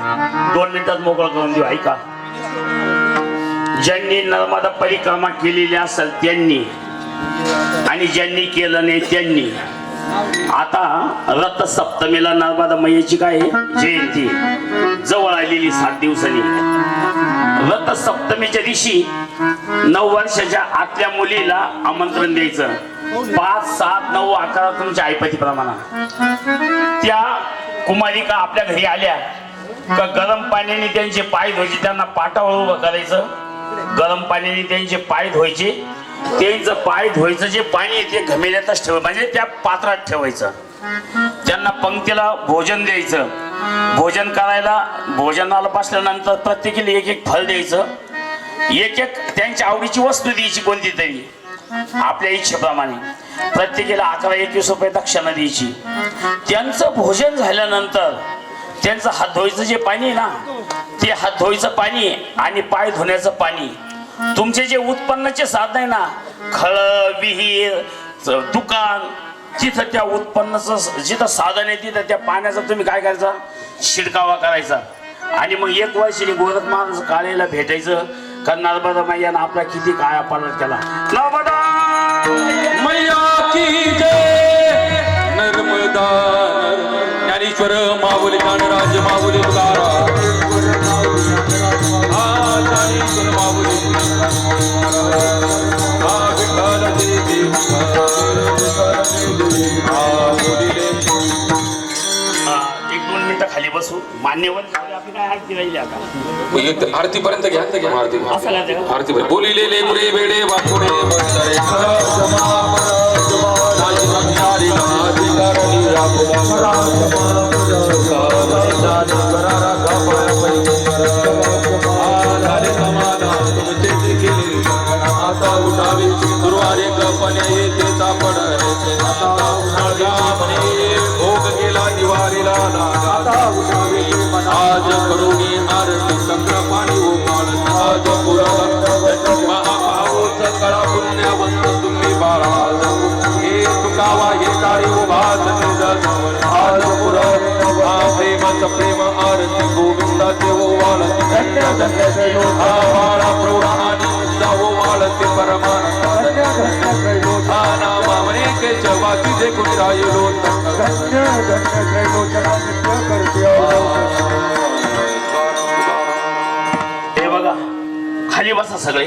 2 मिनिटात मोकळं करून देऊ. ऐका, ज्यांनी नर्मदा परिक्रमा केलेली असेल त्यांनी आणि ज्यांनी केलं नाही त्यांनी, आता रथसप्तमीला नर्मदा मैयाची काय जयंती जवळ आलेली 7 दिवसांनी. रथसप्तमीच्या दिवशी 9 वर्षाच्या आतल्या मुलीला आमंत्रण द्यायचं. 5, 7, 9, 11 तुमच्या ऐपती प्रमाणात. त्या कुमारिका आपल्या घरी आल्या का गरम पाण्याने त्यांचे पाय धुवायचे, त्यांना पाटावर उभं करायचं, गरम पाण्याने त्यांचे पाय धुवायचे. त्यांचं पाय धुवायचं जे पाणी आहे ते घमेल्यातच ठेवायचं, म्हणजे त्या पात्रात ठेवायचं. त्यांना पंक्तीला भोजन द्यायचं. भोजन करायला भोजनाला बसल्यानंतर प्रत्येकीला एक एक फळ द्यायचं, एक एक त्यांच्या आवडीची वस्तू द्यायची कोणती तरी आपल्या इच्छेप्रमाणे. प्रत्येकीला 11-21 रुपये दक्षिणा द्यायची. त्यांचं भोजन झाल्यानंतर त्यांचं हात धुवायचं जे पाणी आहे ना, ते हात धुवायचं पाणी आणि पाय धुण्याचं पाणी, तुमचे जे उत्पन्नाचे साधन आहे ना, खळ, विहीर, दुकान, तिथं त्या उत्पन्नाचं जिथं साधन आहे तिथं त्या पाण्याचा तुम्ही काय करायचा, शिडकावा करायचा. आणि मग 1 वर्षाने गोरख महाराज काळेला भेटायचं का नर्मदा मैयानं आपला किती काया पालट केला. नर्मदा मैया की जय, नर्मदा ज्ञानेश्वर माऊली ज्ञानराज माऊली तुकाराम. हा ज्ञानेश्वर माऊली हा विठ्ठल देवी हा, 1-2 मिनिटं खाली बसू. मान्यवर आपली काय आरती राहिली आता. आरती पर्यंत घ्या आरती असं काय का? आरती पर्यंत बोलिले गुरे बेडे वाकुडे बंदरे आता उठावे गुरुवारे कपने येते सापड भोग गेला दिवाळीला आता उठावे आज करुणी आरती चक्र पाणी ओमाळ आज महाभावोच कळा पुण्यवंत तुम्ही बाळा हे तुकावा हे काळी उभाच आज पुरा प्रेमाचं प्रेम आरती गोविंदाचे ओवाळती हा बाळा प्रौढ आणि ओवाळती परमानंद नामावनेकेच्या वाचीचे कुणी राहिलो हे बघा, खाली बसा सगळे.